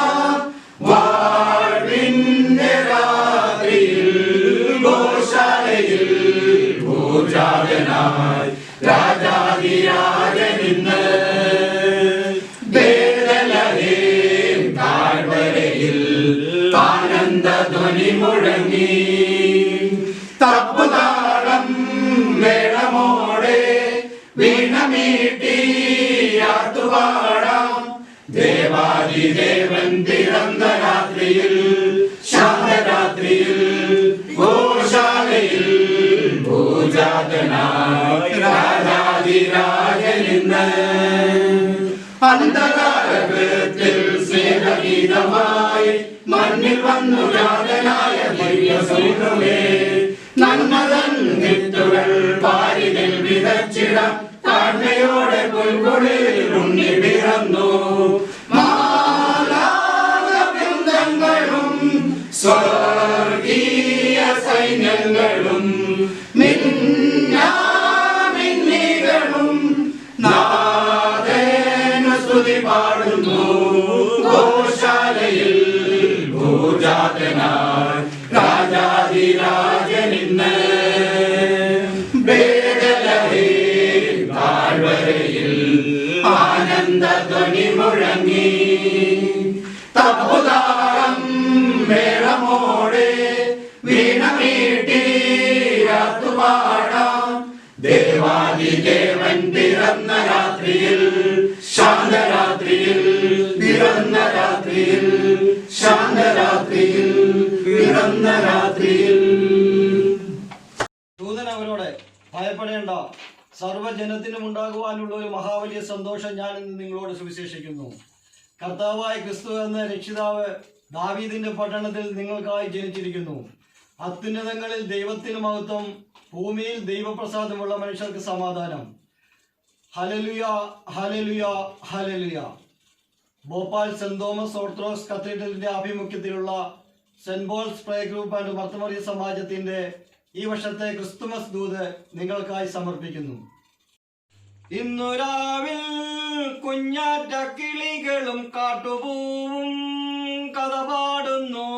രാജാതിദേവൻ പിറന്ന രാത്രിയിൽ ശാന്തരാത്രിയിൽ ഗോശാലയിൽ ഭൂജാതനായി രാജാതിരാജനിന്ന് അന്ധകാരത്തിൽ സ്നേഹഗീതമായി മണ്ണിൽ വന്നു ജാതനായ ദിവ്യസൂനുവേ നന്മതൻ വിത്തുകൾ പാരിതിൽ വിതച്ചിടാം താഴ്മയോടെ പുൽകുളിൽ ഉണ്ണി പിറന്നു മാലാകവൃന്ദങ്ങളും സ്വർഗീയ സൈന്യങ്ങളും മിന്നികളും നാഥേന സ്തുതി പാടുന്നു ഗോശാലയിൽ ഭൂജാതനായി രാജാതിരാജനിന്ന് താഴ്വരയിൽ ആനന്ദധ്വനി മുഴങ്ങി തപ്പുതാളം മേളമോടെ വീണമീട്ടി രാത്തുപാടാം ദേവാദിദേവൻ പിറന്ന രാത്രിയിൽ ശാന്തരാത്രിയിൽ പിറന്ന രാത്രിയിൽ ശാന്തരാത്രിയിൽ പിറന്ന രാത്രിയിൽ. ദൂതൻ അവരോട് ഭയപ്പെടേണ്ട, സർവ്വജനത്തിനും ഉണ്ടാകുവാനുള്ള ഒരു മഹാവലിയ സന്തോഷം ഞാൻ ഇന്ന് നിങ്ങളോട് സുവിശേഷിക്കുന്നു. കർത്താവായ ക്രിസ്തു എന്ന രക്ഷിതാവ് ദാവീദിന്റെ പട്ടണത്തിൽ നിങ്ങൾക്കായി ജനിച്ചിരിക്കുന്നു. അത്യുന്നതങ്ങളിൽ ദൈവത്തിന് മഹത്വം, ഭൂമിയിൽ ദൈവപ്രസാദമുള്ള മനുഷ്യർക്ക് സമാധാനം. Hallelujah, hallelujah, hallelujah. Bhopal saint Thomas orthodox കത്തീഡ്രലിന്റെ ആഭിമുഖ്യത്തിലുള്ള saint Paul's pray group and മർത്തമറിയ സമാജത്തിന്റെ ഈ വർഷത്തെ ക്രിസ്തുമസ് ദൂത് നിങ്ങൾക്കായി സമർപ്പിക്കുന്നു. ഇന്നു രാവിൽ കുഞ്ഞാറ്റ കിളികളും കാട്ടുപൂവും കഥ പാടുന്നു.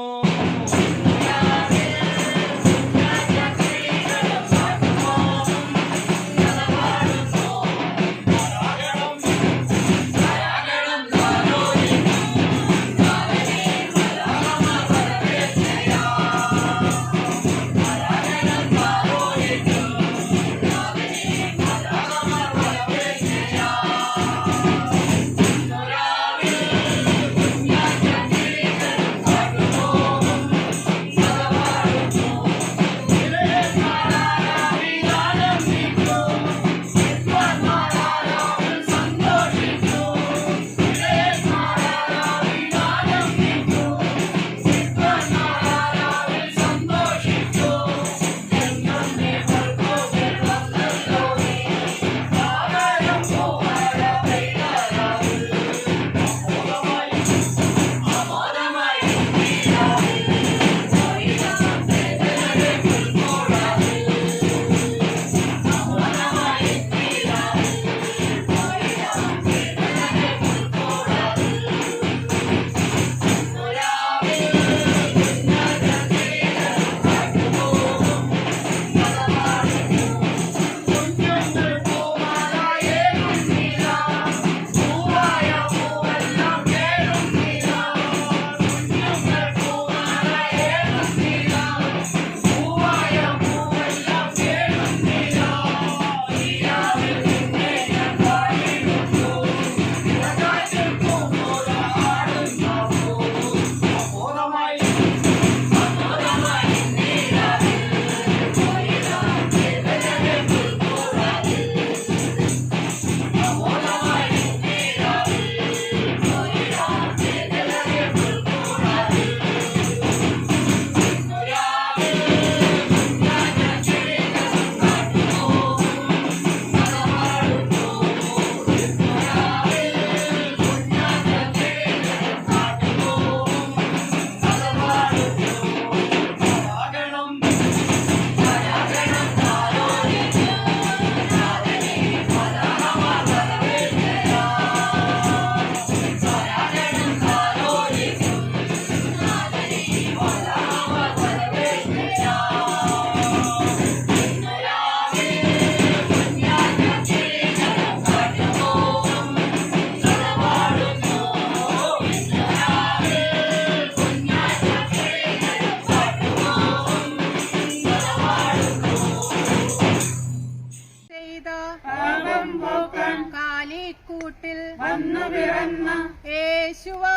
കാലിക്കൂട്ടിൽ വന്നു പിറന്ന യേശുവാ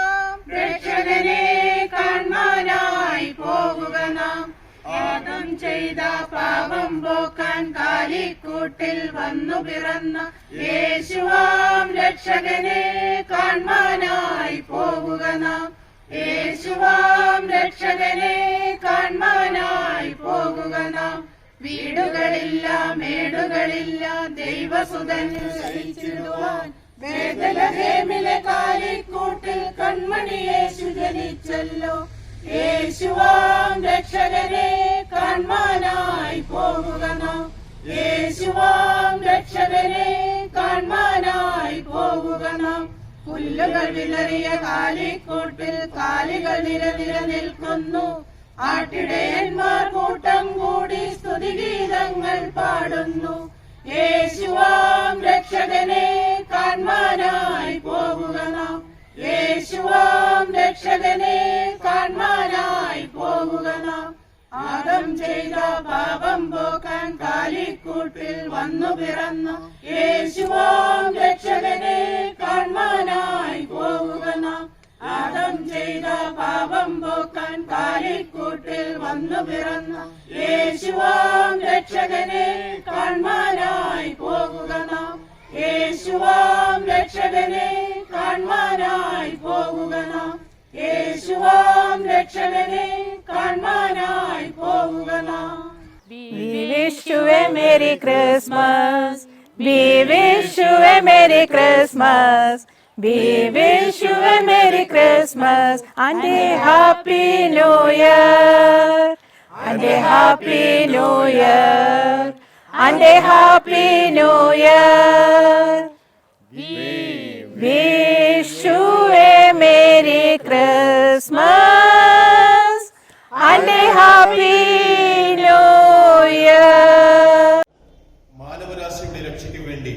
പാപം പോക്കാൻ കാലിക്കൂട്ടിൽ വന്നു പിറന്ന യേശുവാം രക്ഷകനെ കാൺമാനായി പോകുക നാം. യേശുവാം രക്ഷകനെ കാൺമാനായി പോകുക നാം. വീടുകളില്ല മേടുകളില്ല ദൈവസുതൻ ശയിച്ചിടുവാൻ ബേത്ലഹേമിലെ കാലിക്കൂട്ടിൽ കൺമണി യേശു ജനിച്ചല്ലോ. യേശുവാം രക്ഷകനെ കാൺമാനായി പോകുക നാം. യേശുവാം രക്ഷകനെ കാൺമാനായി പോകുക നാം. പുല്ലുകൾ വിളറിയ കാലിക്കൂട്ടിൽ കാലികൾ നിരനിര നിൽക്കുന്നു. ആട്ടിടയന്മാർ കൂട്ടം കൂടി സ്തുതിഗീതങ്ങൾ പാടുന്നു. യേശുവാം രക്ഷകനെ കാൺമാനായി പോകുക നാം. യേശുവാം രക്ഷകനെ കാൺമാനായി പോകുക നാം. ആദം ചെയ്ത പാപം പോക്കാൻ കാലിക്കൂട്ടിൽ വന്നു പിറന്ന യേശുവാം രക്ഷകനെ കാൺമാനായി പോകുക നാം. ആദം ചെയ്ത പാപം പോക്കാൻ കാലിക്കൂട്ടിൽ വന്നു പിറന്ന യേശുവാം രക്ഷകനെ കാൺമാനായി പോകുക നാം. യേശുവാം രക്ഷകനെ കാൺമാനായി പോകുക നാം. യേശുവാം രക്ഷകനെ കാൺമാനായി പോകുക നാം. We wish you a Merry Christmas. We wish you a Merry Christmas. We wish you a Merry Christmas and a Happy New Year. And a Happy New Year. And a Happy New Year. We wish you a Merry Christmas and a Happy New Year. മാനവരാശിയുടെ രക്ഷയ്ക്ക് വേണ്ടി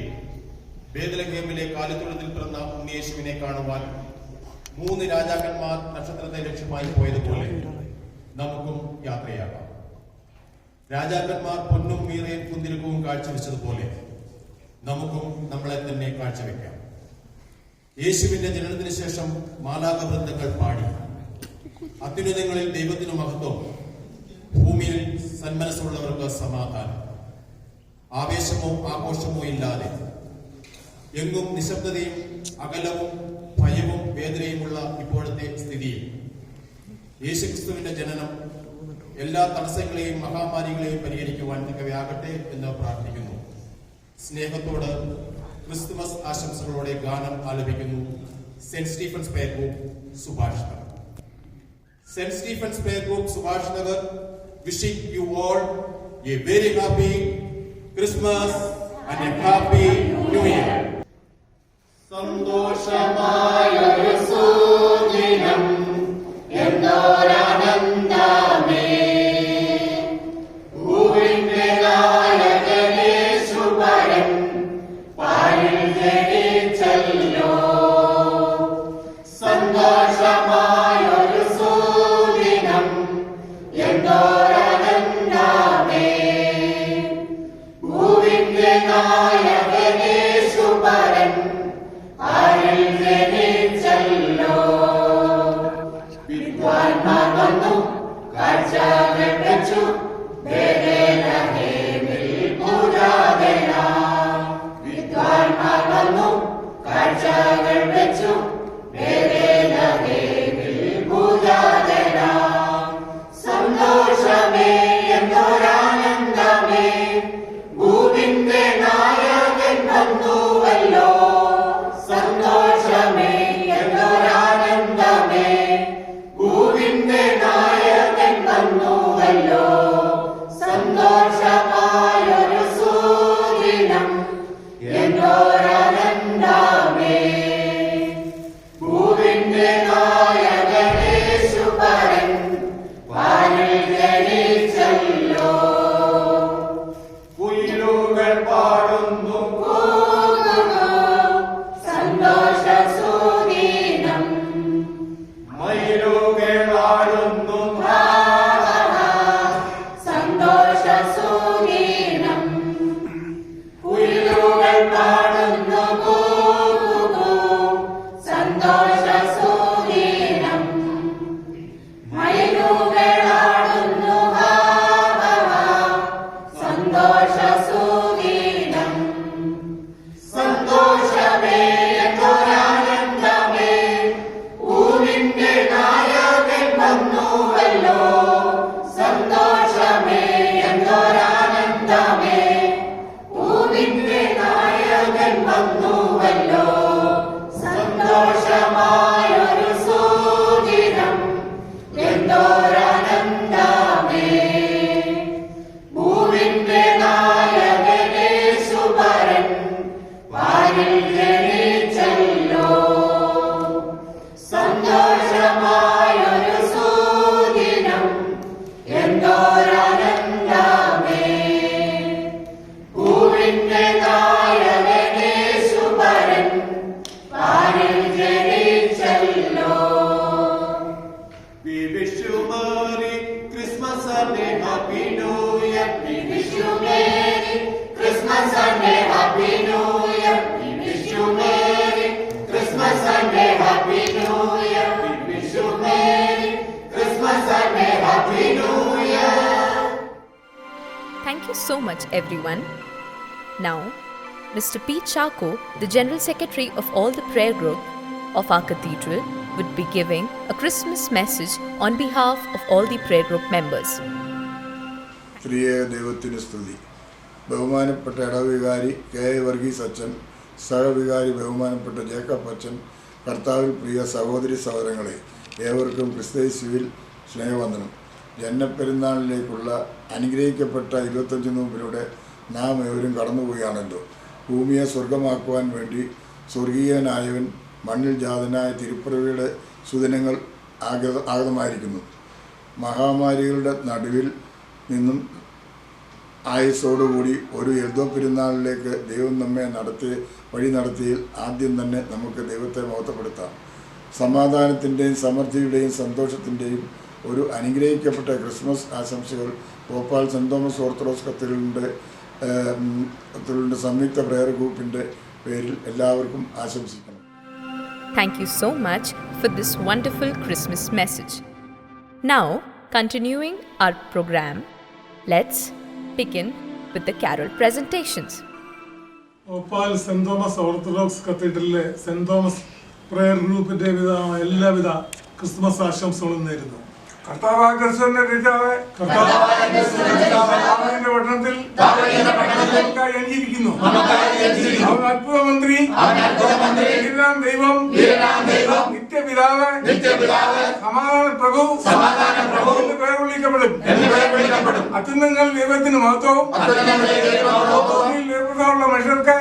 ബേത്ലഹേമിലെ കാലിത്തൊഴുത്തിൽ പിറന്ന ഉണ്ണിയേശുവിനെ കാണുവാൻ 3 രാജാക്കന്മാർ നക്ഷത്രത്തെ ലക്ഷ്യമായി പോയതുപോലെ നമുക്കും യാത്രയാകാം. രാജാക്കന്മാർ പൊന്നും മീറയും കുന്തിരുക്കവും കാഴ്ചവെച്ചതുപോലെ നമുക്കും നമ്മളെ തന്നെ കാഴ്ചവെക്കാം. യേശുവിന്റെ ജനനത്തിന് ശേഷം മാലാഖവൃന്ദങ്ങൾ പാടി അത്യുന്നതങ്ങളിൽ ദൈവത്തിനു മഹത്വം, ഭൂമിയിൽ സന്മനസ്സുള്ളവർക്ക് സമാധാനം. ആവേശമോ ആഘോഷമോ ഇല്ലാതെ എങ്ങും നിശബ്ദതയും അകലവും ഭയവും വേദനയുമുള്ള ഇപ്പോഴത്തെ സ്ഥിതിയിൽ യേശുക്രിസ്തുവിന്റെ ജനനം എല്ലാ തടസ്സങ്ങളെയും മഹാമാരികളെയും പരിഹരിക്കുവാൻ തക്കവയാകട്ടെ എന്ന് പ്രാർത്ഥിക്കുന്നു. സ്നേഹത്തോട് ക്രിസ്തുമസ് ആശംസകളോടെ ഗാനം ആലപിക്കുന്നു saint Stephen's prayer group Subhash Nagar. Saint Stephen's prayer group Subhash Nagar wishing you all a very happy Christmas and a happy New Year. സന്തോഷമായൊരു സുദിനം എന്തോരാനന്ദമേ, ഭൂവിന്റെ നായകനേശുപരൻ പാരിൽ ജനിച്ചല്ലോ. സന്തോഷമായൊരു സുദിനം എന്തോരാനന്ദമേ, ഭൂവിന്റെ നായകനേശുപരൻ പാരിൽ ജനിച്ചല്ലോ. Thank you so much, everyone. Now, Mr. P. Chaco, the General Secretary of all the prayer group of our cathedral, would be giving a Christmas message on behalf of all the prayer group members. ത്രിയേക ദൈവത്തിന് സ്തുതി. ബഹുമാനപ്പെട്ട ഇടവികാരി കെ വർഗീസ് അച്ഛൻ, സഹവികാരി ബഹുമാനപ്പെട്ട ജേക്കബ് അച്ഛൻ, കർത്താവിൽ പ്രിയ സഹോദരി സഹോദരങ്ങളെ, ഏവർക്കും ക്രിസ്തയേശുവിൽ സ്നേഹവന്ദനം. ജന്മപ്പെരുന്നാളിലേക്കുള്ള അനുഗ്രഹിക്കപ്പെട്ട 25 നോമ്പിലൂടെ നാം ഏവരും കടന്നുപോവുകയാണല്ലോ. ഭൂമിയെ സ്വർഗമാക്കുവാൻ വേണ്ടി സ്വർഗീയനായവൻ മണ്ണിൽ ജാതനായ തിരുപ്പിറവിയുടെ സുദിനങ്ങൾ ആഗതമായിരിക്കുന്നു. മഹാമാരികളുടെ നടുവിൽ നിന്നും ആയുസ്സോടുകൂടി ഒരു എൽദോ പെരുന്നാളിലേക്ക് ദൈവം നമ്മെ വഴി നടത്തിയിൽ ആദ്യം തന്നെ നമുക്ക് ദൈവത്തെ മഹത്വപ്പെടുത്താം. സമാധാനത്തിൻ്റെയും സമൃദ്ധിയുടെയും സന്തോഷത്തിൻ്റെയും ഒരു അനുഗ്രഹിക്കപ്പെട്ട ക്രിസ്മസ് ആശംസകൾ ഭോപ്പാൽ സെൻറ് തോമസ് ഓർത്തഡോക്സ് കത്തീഡ്രലിൻ്റെ സംയുക്ത പ്രയർ ഗ്രൂപ്പിൻ്റെ പേരിൽ എല്ലാവർക്കും ആശംസിക്കുന്നു. Thank you so much for this wonderful Christmas message. Now, continuing our program, let's begin with the carol presentations. Bhopal saint Thomas orthodox കത്തീഡ്രലിലെ സെൻറ് തോമസ് പ്രയർ ഗ്രൂപ്പിൻ്റെ എല്ലാവിധ ക്രിസ്മസ് ആശംസകളും നേരുന്നു. കർത്താവായ ക്രിസ്തുവിന്റെ പിതാവേ, അവന്റെ പട്ടണത്തിൽ എഴുതിയിരിക്കുന്നു. അവൻ അത്ഭുതമന്ത്രി, വീരനാം ദൈവം, നിത്യപിതാവ്, സമാധാന പ്രഭു എന്ന് പേർ വിളിക്കപ്പെടും. അത്യുന്നതങ്ങൾ ദൈവത്തിന് മഹത്വവും, ദൈവപ്രസാദമുള്ള മനുഷ്യർക്ക്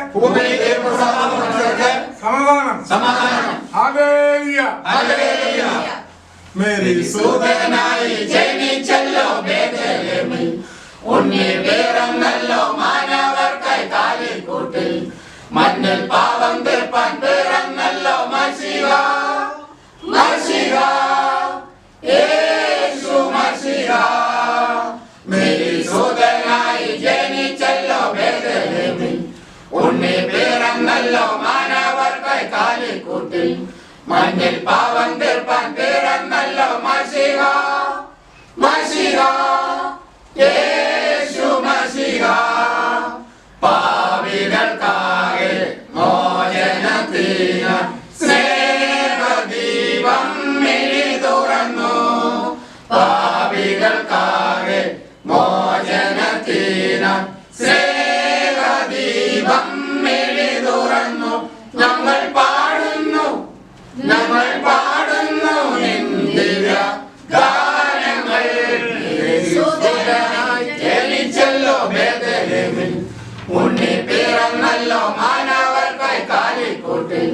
സമാധാനം. ഹല്ലേലൂയ. മേരി സുതനായി ജനിച്ചല്ലോ ബേത്ലഹേമിൽ, ഉണ്ണി പിറന്നല്ലോ മാനവർക്കായി കാലിക്കൂട്ടിൽ, മണ്ണിൽ പാപം തീർപ്പാൻ പിറന്നല്ലോ മശിഹ, മശിഹ, യേശു മശിഹ. മേരി സുതനായി ജനിച്ചല്ലോ ബേത്ലഹേമിൽ, ഉണ്ണി പിറന്നല്ലോ മാനവർക്കായി കാലിക്കൂട്ടിൽ, മണ്ണിൽ പാവം തീർപ്പാൻ പിറന്നല്ലോ മശിഹ, മശിഹ, യേശു മശിഹ. പാപികൾക്കാകെ മോചനത്തിന് സ്നേഹദീപം മിഴി തുറന്നു, പാപികൾക്കാകെ മോചനത്തിന് സ്നേഹദീപം മിഴി തുറന്നു. ഞങ്ങൾ പാടുന്നു നിന്ദിര ഗാനങ്ങൾ. ജനിച്ചല്ലോ ബേത്ലഹേമിൽ, ഉണ്ണി പിറന്നല്ലോ മാനവർക്കായി കാലിക്കൂട്ടിൽ,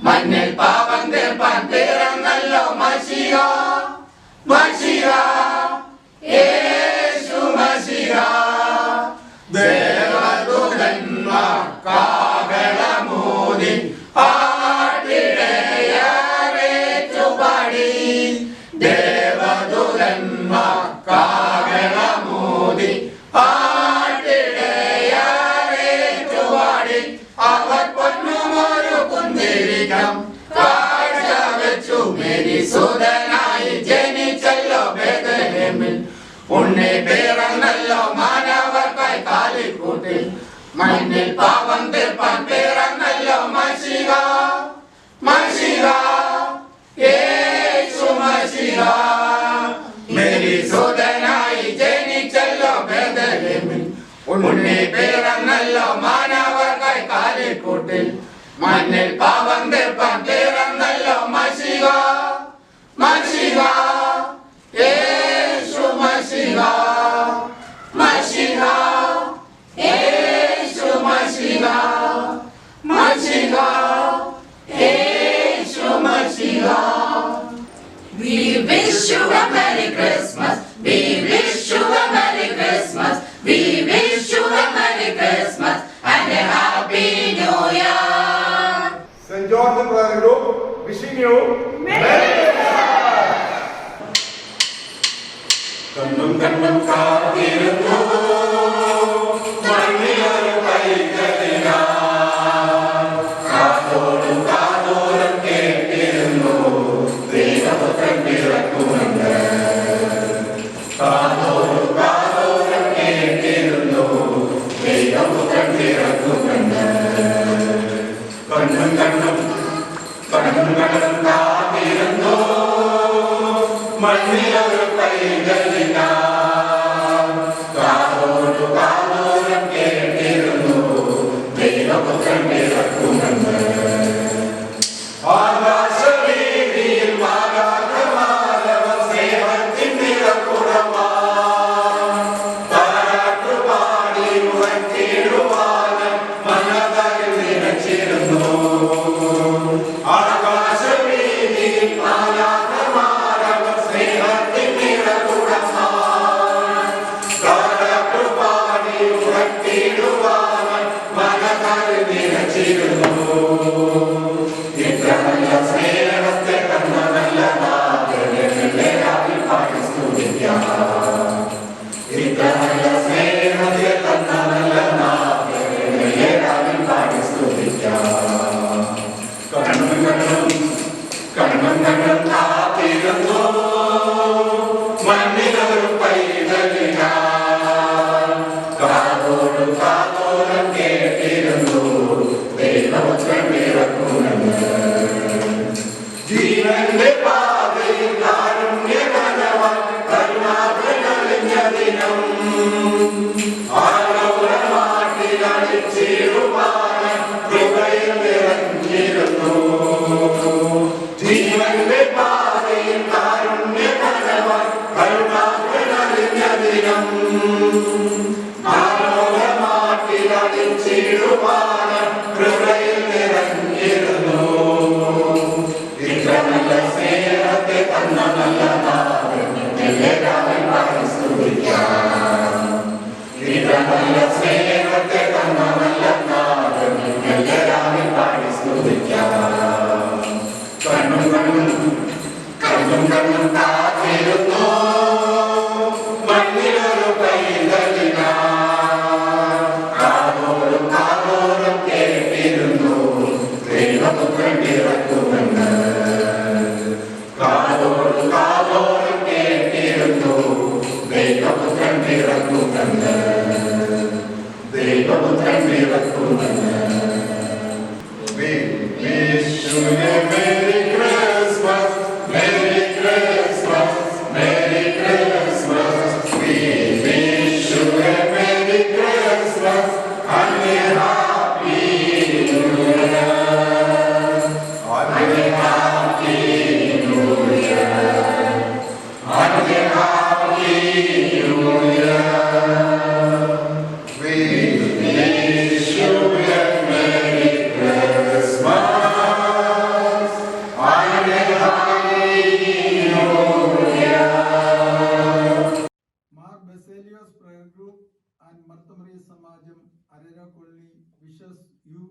മണ്ണിൽ പാപം തീർപ്പാൻ പിറന്നല്ലോ മശിഹ, മശിഹ, യേശു മശിഹ. ദേവദൂതന്മാർ കാഹളമൂതി ആട്ടിടയറേറ്റുപാടി, ദേവദൂതന്മാർ കാഹളമൂതി ആട്ടിടയറേറ്റുപാടി, അവർ പൊന്നുമൊരു കുന്തിരിക്കം കാഴ്ച വെച്ചു. മേരി സുതനായി ജനിച്ചല്ലോ ബേത്ലഹേമിൽ, ഉണ്ണി പിറന്നല്ലോ മാനവർക്കായി കാലിക്കൂട്ടിൽ, മണ്ണിൽ പാപം തീർപ്പാൻ പിറന്നല്ലോ മശിഹ, മശിഹ, യേശു മണ്ണിൽ പാപം തീർപ്പാൻ പിറന്നല്ലോ മശിഹ മശിഹ യേശു മശിഹ മശിഹ യേശു മശിഹ മശിഹ യേശു മശിഹ. We wish you a Merry Christmas. We wish you a Merry Christmas. We wish you a Merry Christmas and a Happy New Year. St. George Prayer Group wishing you Merry Christmas. കണ്ണും കണ്ണും കാത്തിരുന്നു മണ്ണിലൊരു പൈതലിനാ കാതോടും കാതോരം കേട്ടിരുന്നു ദൈവപുത്രൻ പിറക്കുമെന്ന് കാതോടും കാതോരം കേട്ടിരുന്നു ദൈവപുത്രൻ പിറക്കുമെന്ന് കണ്ണും കണ്ണും കണ്ണും കണ്ണും കാത്തിരുന്നു മണ്ണിലൊരു പൈതലിനാ കാതോടു കാതോരം കേട്ടിരുന്നു ദൈവപുത്രൻ പിറക്കുമെന്ന് ആകാശവീതിയിൽ മാലാഖമാരവർ സ്നേഹത്തിൻ നിറകുടമാ താരാട്ടുപാടി ഉയർത്തിയിടുവാൻ മനതയിൽ നിറച്ചിരുന്നു ആകാശവീതിയിൽ മാലാഖമാരവർ സ്നേഹത്തിൻ നിറകുടമാ താരാട്ടുപാടി ഉയർത്തിയിടുവാൻ മനതയിൽ നിറച്ചിരുന്നു. ഇത്ര നല്ല സ്നേഹത്തെ തന്ന നല്ല നാഥനെ പാടി സ്തുതിക്കാം. ഇത്ര നല്ല സ്നേഹത്തെ തന്ന നല്ല നാഥനെ പാടി സ്തുതിക്കാം. കണ്ണും കണ്ണും കണ്ണും കണ്ണും കാത്തിരുന്നു മണ്ണിലൊരു പൈതലിനാ കാതോടും കാതോരം കേട്ടിരുന്നു ദൈവപുത്രൻ പിറക്കുമെന്ന് ജീവന്റെ പാതയിൽ കാരുണ്യകരവാൻ കരുണാകരളിഞ്ഞ ദിനം ആലോകമാട്ടിലടിച്ചിടുവാൻ കൃപയിൽ നിറഞ്ഞിരുന്നു. ജീവന്റെ പാതയിൽ കാരുണ്യകരവാൻ കരുണാകരളിഞ്ഞ ദിനം ആലോകമാട്ടിലടിച്ചിടുവാൻ കൃപയിൽ നിറഞ്ഞിരുന്നു. ഇത്ര നല്ല സ്നേഹത്തെ തന്ന നല്ല നാഥനെ പാടി സ്തുതിക്കാം. ഇത്ര നല്ല സ്നേഹത്തെ തന്ന നല്ല നാഥനെ പാടി സ്തുതിക്കാം. കണ്ണും കണ്ണും കണ്ണും കണ്ണും കാത്തിരുന്നു മണ്ണിലൊരു പൈതലിനാ കാതോടും കാതോരം കേട്ടിരുന്നു ദൈവപുത്രൻ പിറക്കുമെന്ന് കാതോടും കാതോരം കേട്ടിരുന്നു ദൈവപുത്രൻ പിറക്കുമെന്ന് ദൈവപുത്രൻ പിറക്കുമെന്ന്. We wish you a Merry Christmas, Merry Christmas, Merry Christmas. We wish you a Merry Christmas and a Happy New Year. And a Happy New Year. And a Happy New Year. We wish you a Merry Christmas and a Happy New Year. Mark Baselius Prayer Group and Marthamari Samajam Arerakolli wishes you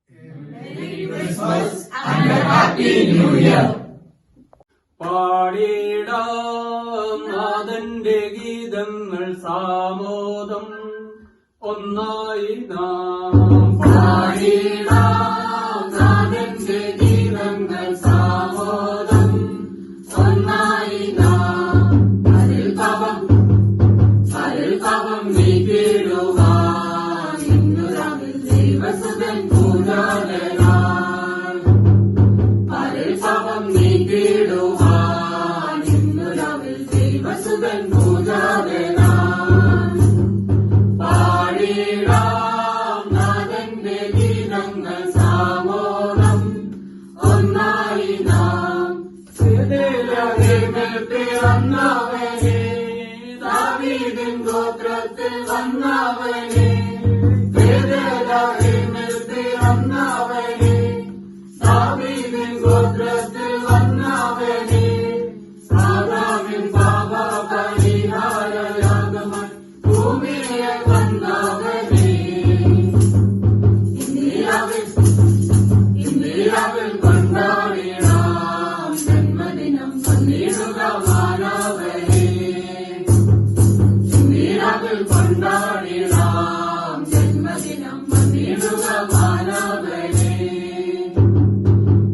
a Merry Christmas and a Happy New Year. പാടിടാം നാഥന്റെ ഗീതങ്ങൾ സാമോദം ഒന്നായി നാം പാടിടാം നാഥന്റെ ഗീതങ്ങൾ സാമോദം ഒന്നായി നാം അതിൽ പാപം നീക്കിടുവാൻ ഇന്നു രാവിൽ ദൈവസുതൻ പൂജാതനാൾ അതിൽ പാപം നീക്കിടുവാൻ ഇന്നു രാവിൽ ദൈവസുതൻ പൂജാതനാൾ പാടിടാം പിറന്നവനെ ദാവീദിൻ ഗോത്രത്തിൽ വന്നവനെ ബേത്ലഹേമിൽ പിറന്നവനെ ദാവീദിൻ ഗോത്രത്തിൽ വന്നവനെ ആദാമിൻ പാപ പരിഹാരയാഗമായി ഭൂമിയെ വന്നവനെ ഇന്നീരാവിൽ കൊണ്ടാടിടാം ജന്മദിനം പന്നിടുക മാനവനെ ഇന്നീരാവിൽ കൊണ്ടാടിടാം ജന്മദിനം പന്നിടുക മാനവനെ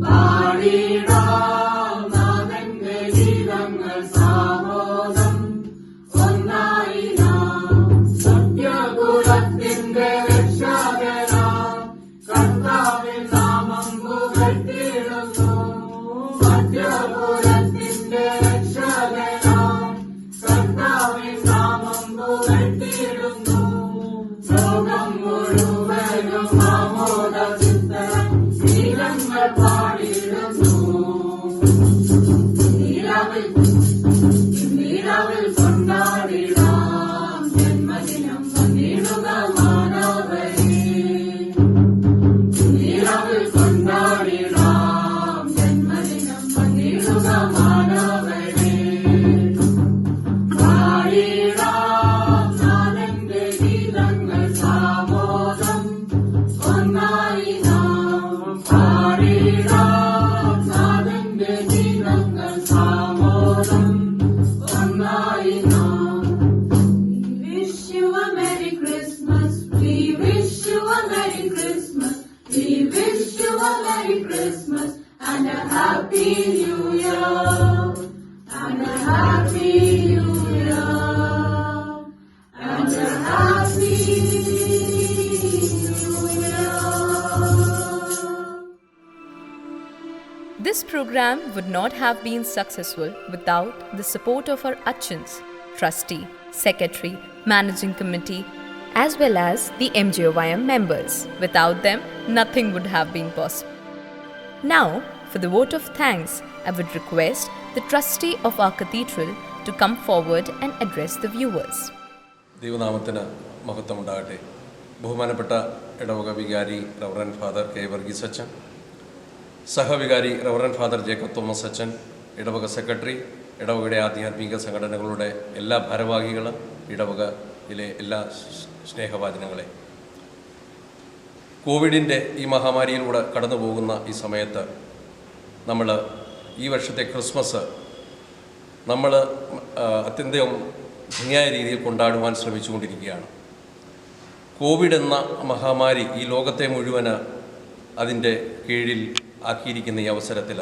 പാടിടാം നാഥന്റെ ഗീതങ്ങൾ സാമോദം ഒന്നായി നാം സത്യകുലത്തിന്റെ രക്ഷകനാം കർത്താവിൻ നാമം പുകഴ്ത്തിയിടുന്നു സത്യകുലത്തിന്റെ രക്ഷകനാം കർത്താവിൻ നാമം പുകഴ്ത്തിയിടുന്നു ലോകം മുഴുവനും ആമോദചിത്തം ഗീതങ്ങൾ പാടിയിടുന്നു നീരാവിൽ കൊണ്ടാടിടാം ജന്മദിനം പങ്കിടുക മാനവനെ നീരാവിൽ കൊണ്ടാടിടാം ജന്മദിനം പങ്കിടുക മാനവനെ പാടിടാം നാഥന്റെ ഗീതങ്ങൾ സാമോദം ഒന്നായി നാം പാടിടാം നാഥന്റെ ഗീതങ്ങൾ സാമോദം ഒന്നായി നാം wish you a Merry Christmas. We wish you a Merry Christmas. We wish you a Merry Christmas and a Happy New Year. And a Happy New Year. And a Happy New Year. This program would not have been successful without the support of our Achans, trustee, secretary, managing committee, as well as the MJOYM members. Without them, nothing would have been possible. Now, for the vote of thanks, I would request the trustee of our cathedral to come forward and address the viewers. ദൈവനാമത്തിന് മഹത്വമുണ്ടാകട്ടെ. ബഹുമാനപ്പെട്ട ഇടവക വികാരി റവറൻ ഫാദർ കെ വർഗീസ് അച്ചൻ, സഹവികാരി റവറൻ ഫാദർ ജേക്കബ് തോമസ് അച്ചൻ, ഇടവക സെക്രട്ടറി, ഇടവകയുടെ ആധ്യാത്മിക സംഘടനകളുടെ എല്ലാ ഭാരവാഹികളും, ഇടവകയിലെ എല്ലാ സ്നേഹവാചനങ്ങളെ, കോവിഡിൻ്റെ ഈ മഹാമാരിയിലൂടെ കടന്നു പോകുന്ന ഈ സമയത്ത് നമ്മൾ ഈ വർഷത്തെ ക്രിസ്മസ് നമ്മൾ അത്യന്തം ഭംഗിയായ രീതിയിൽ കൊണ്ടാടുവാൻ ശ്രമിച്ചുകൊണ്ടിരിക്കുകയാണ്. കോവിഡ് എന്ന മഹാമാരി ഈ ലോകത്തെ മുഴുവന് അതിൻ്റെ കീഴിൽ ആക്കിയിരിക്കുന്ന ഈ അവസരത്തിൽ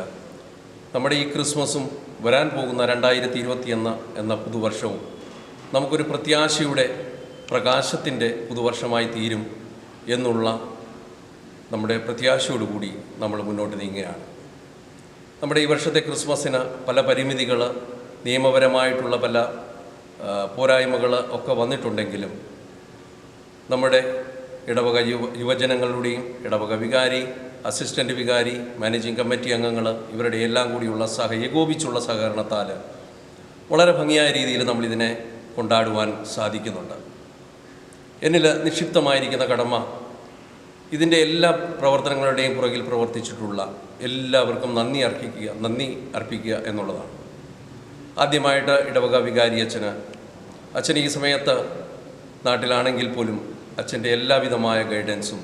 നമ്മുടെ ഈ ക്രിസ്മസും വരാൻ പോകുന്ന 2021 എന്ന പുതുവർഷവും നമുക്കൊരു പ്രത്യാശയുടെ പ്രകാശത്തിൻ്റെ പുതുവർഷമായി തീരും എന്നുള്ള നമ്മുടെ പ്രത്യാശയോടുകൂടി നമ്മൾ മുന്നോട്ട് നീങ്ങുകയാണ്. നമ്മുടെ ഈ വർഷത്തെ ക്രിസ്മസിന് പല പരിമിതികൾ, നിയമപരമായിട്ടുള്ള പല പോരായ്മകൾ ഒക്കെ വന്നിട്ടുണ്ടെങ്കിലും നമ്മുടെ ഇടവക യുവജനങ്ങളുടെയും ഇടവക വികാരി, അസിസ്റ്റൻ്റ് വികാരി, മാനേജിംഗ് കമ്മിറ്റി അംഗങ്ങൾ ഇവരുടെ എല്ലാം കൂടിയുള്ള ഏകോപിച്ചുള്ള സഹകരണത്താൽ വളരെ ഭംഗിയായ രീതിയിൽ നമ്മളിതിനെ കൊണ്ടാടുവാൻ സാധിക്കുന്നുണ്ട്. എന്നിൽ നിക്ഷിപ്തമായിരിക്കുന്ന കടമ ഇതിൻ്റെ എല്ലാ പ്രവർത്തനങ്ങളുടെയും പുറകിൽ പ്രവർത്തിച്ചിട്ടുള്ള എല്ലാവർക്കും നന്ദി അർപ്പിക്കുക എന്നുള്ളതാണ്. ആദ്യമായിട്ട് ഇടവക വികാരി അച്ഛൻ ഈ സമയത്ത് നാട്ടിലാണെങ്കിൽ പോലും അച്ഛൻ്റെ എല്ലാവിധമായ ഗൈഡൻസും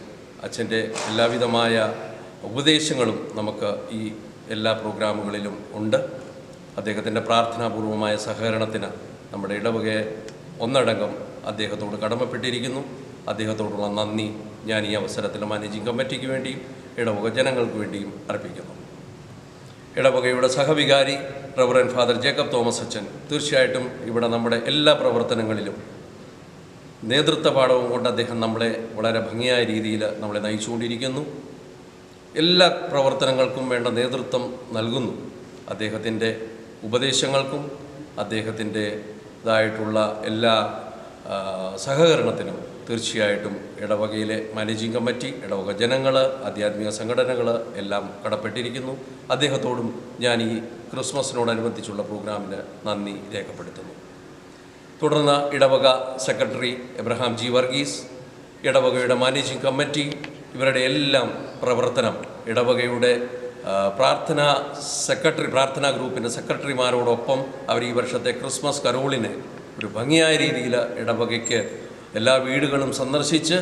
അച്ഛൻ്റെ എല്ലാവിധമായ ഉപദേശങ്ങളും നമുക്ക് ഈ എല്ലാ പ്രോഗ്രാമുകളിലും ഉണ്ട്. അദ്ദേഹത്തിൻ്റെ പ്രാർത്ഥനാപൂർവമായ സഹകരണത്തിന് നമ്മുടെ ഇടവകയെ ഒന്നടങ്കം അദ്ദേഹത്തോട് കടമപ്പെട്ടിരിക്കുന്നു. അദ്ദേഹത്തോടുള്ള നന്ദി ഞാൻ ഈ അവസരത്തിൽ മാനേജിംഗ് കമ്മിറ്റിക്ക് വേണ്ടിയും ഇടവക ജനങ്ങൾക്ക് വേണ്ടിയും അർപ്പിക്കുന്നു. ഇടവകയുടെ സഹവികാരി റവറൻ ഫാദർ ജേക്കബ് തോമസ് അച്ചൻ തീർച്ചയായിട്ടും ഇവിടെ നമ്മുടെ എല്ലാ പ്രവർത്തനങ്ങളിലും നേതൃത്വ പാഠവും കൊണ്ട് അദ്ദേഹം നമ്മളെ വളരെ ഭംഗിയായ രീതിയിൽ നമ്മളെ നയിച്ചുകൊണ്ടിരിക്കുന്നു. എല്ലാ പ്രവർത്തനങ്ങൾക്കും വേണ്ട നേതൃത്വം നൽകുന്നു. അദ്ദേഹത്തിൻ്റെ ഉപദേശങ്ങൾക്കും അദ്ദേഹത്തിൻ്റെതായിട്ടുള്ള എല്ലാ സഹകരണത്തിനും തീർച്ചയായിട്ടും ഇടവകയിലെ മാനേജിംഗ് കമ്മിറ്റി, ഇടവക ജനങ്ങൾ, ആധ്യാത്മിക സംഘടനകൾ എല്ലാം കടപ്പെട്ടിരിക്കുന്നു. അദ്ദേഹത്തോടും ഞാൻ ഈ ക്രിസ്മസിനോടനുബന്ധിച്ചുള്ള പ്രോഗ്രാമിന് നന്ദി രേഖപ്പെടുത്തുന്നു. തുടർന്ന് ഇടവക സെക്രട്ടറി എബ്രഹാം ജി വർഗീസ്, ഇടവകയുടെ മാനേജിംഗ് കമ്മിറ്റി, ഇവരുടെ എല്ലാം പ്രവർത്തനം, ഇടവകയുടെ പ്രാർത്ഥനാ ഗ്രൂപ്പിൻ്റെ സെക്രട്ടറിമാരോടൊപ്പം അവർ ഈ വർഷത്തെ ക്രിസ്മസ് കരോളിനെ ഒരു ഭംഗിയായ രീതിയിൽ ഇടവകയ്ക്ക് എല്ലാ വീടുകളും സന്ദർശിച്ച്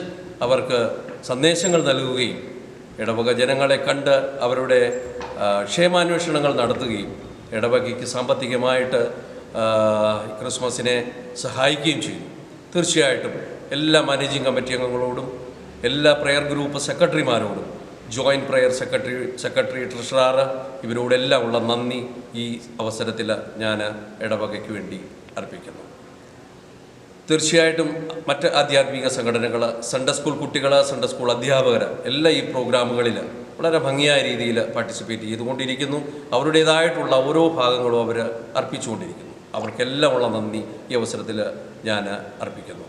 അവർക്ക് സന്ദേശങ്ങൾ നൽകുകയും ഇടവക ജനങ്ങളെ കണ്ട് അവരുടെ ക്ഷേമാന്വേഷണങ്ങൾ നടത്തുകയും ഇടവകയ്ക്ക് സാമ്പത്തികമായിട്ട് ക്രിസ്മസിനെ സഹായിക്കുകയും ചെയ്തു. തീർച്ചയായിട്ടും എല്ലാ മാനേജിംഗ് കമ്മിറ്റി അംഗങ്ങളോടും എല്ലാ പ്രെയർ ഗ്രൂപ്പ് സെക്രട്ടറിമാരോടും ജോയിൻറ്റ് പ്രെയർ സെക്രട്ടറി ട്രഷറർ ഇവരോടെല്ലാം ഉള്ള നന്ദി ഈ അവസരത്തിൽ ഞാൻ ഇടവകയ്ക്ക് വേണ്ടി അർപ്പിക്കുന്നു. തീർച്ചയായിട്ടും മറ്റ് ആധ്യാത്മിക സംഘടനകൾ, സൺഡേ സ്കൂൾ കുട്ടികൾ, സൺഡേ സ്കൂൾ അധ്യാപകർ എല്ലാം ഈ പ്രോഗ്രാമുകളിൽ വളരെ ഭംഗിയായ രീതിയിൽ പാർട്ടിസിപ്പേറ്റ് ചെയ്തുകൊണ്ടിരിക്കുന്നു. അവരുടേതായിട്ടുള്ള ഓരോ ഭാഗങ്ങളും അവർ അർപ്പിച്ചുകൊണ്ടിരിക്കുന്നു. അവർക്കെല്ലാം ഉള്ള നന്ദി ഈ അവസരത്തിൽ ഞാൻ അർപ്പിക്കുന്നു.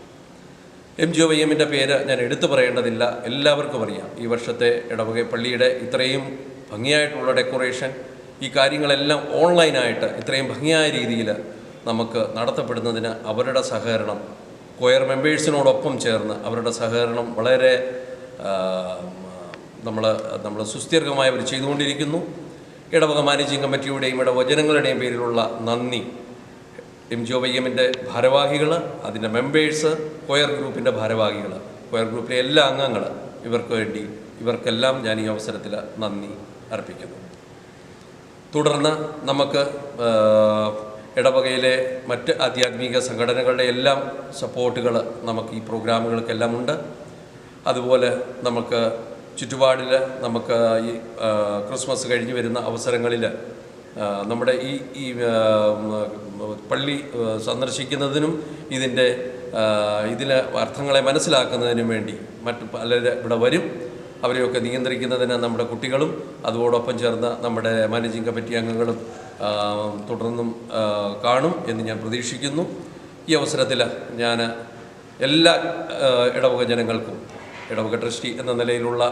MGOYMൻ്റെ പേര് ഞാൻ എടുത്തു പറയേണ്ടതില്ല, എല്ലാവർക്കും അറിയാം. ഈ വർഷത്തെ ഇടവക പള്ളിയുടെ ഇത്രയും ഭംഗിയായിട്ടുള്ള ഡെക്കറേഷൻ, ഈ കാര്യങ്ങളെല്ലാം ഓൺലൈനായിട്ട് ഇത്രയും ഭംഗിയായ രീതിയിൽ നമുക്ക് നടത്തപ്പെടുന്നതിന് അവരുടെ സഹകരണം, കൊയർ മെമ്പേഴ്സിനോടൊപ്പം ചേർന്ന് അവരുടെ സഹകരണം വളരെ നമ്മൾ സുസ്ഥിരമായി അവർ ചെയ്തുകൊണ്ടിരിക്കുന്നു. ഇടവക മാനേജിംഗ് കമ്മിറ്റിയുടെയും ഇടവചനങ്ങളുടെയും പേരിലുള്ള നന്ദി MGOYMൻ്റെ ഭാരവാഹികൾ, അതിൻ്റെ മെമ്പേഴ്സ്, കൊയർ ഗ്രൂപ്പിൻ്റെ ഭാരവാഹികൾ, കൊയർ ഗ്രൂപ്പിലെ എല്ലാ അംഗങ്ങൾ, ഇവർക്കെല്ലാം ഞാൻ ഈ അവസരത്തിൽ നന്ദി അർപ്പിക്കുന്നു. തുടർന്ന് നമുക്ക് ഇടവകയിലെ മറ്റ് ആധ്യാത്മിക സംഘടനകളുടെ എല്ലാം സപ്പോർട്ടുകൾ നമുക്ക് ഈ പ്രോഗ്രാമുകൾക്കെല്ലാം ഉണ്ട്. അതുപോലെ നമുക്ക് ചുറ്റുപാടിൽ നമുക്ക് ഈ ക്രിസ്മസ് കഴിഞ്ഞ് വരുന്ന അവസരങ്ങളിൽ നമ്മുടെ ഈ പള്ളി സന്ദർശിക്കുന്നതിനും ഇതിലെ അർത്ഥങ്ങളെ മനസ്സിലാക്കുന്നതിനും വേണ്ടി മറ്റ് പലരും ഇവിടെ വരും. അവരെയൊക്കെ നിയന്ത്രിക്കുന്നതിന് നമ്മുടെ കുട്ടികളും അതോടൊപ്പം ചേർന്ന് നമ്മുടെ മാനേജിംഗ് കമ്മിറ്റി അംഗങ്ങളും തുടർന്നും കാണും എന്ന് ഞാൻ പ്രതീക്ഷിക്കുന്നു. ഈ അവസരത്തിൽ ഞാൻ എല്ലാ ഇടവക ജനങ്ങൾക്കും ഇടവക ട്രസ്റ്റി എന്ന നിലയിലുള്ള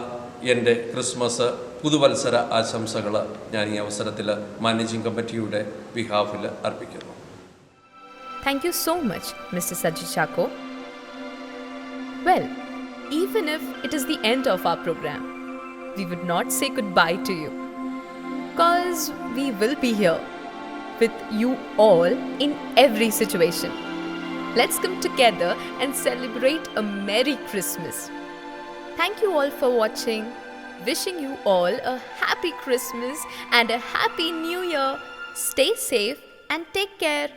എൻ്റെ ക്രിസ്മസ് പുതുവത്സര ആശംസകൾ ഞാൻ ഈ അവസരത്തിൽ മാനേജിംഗ് കമ്മിറ്റിയുടെ ബിഹാഫിൽ അർപ്പിക്കുന്നു. Thank you so much, Mr. Sajid Chako. Well, even if it is the end of our program, we would not say goodbye to you, because we will be here with you all in every situation. Let's come together and celebrate a Merry Christmas. Thank you all for watching. Wishing you all a happy Christmas and a happy New Year. Stay safe and take care.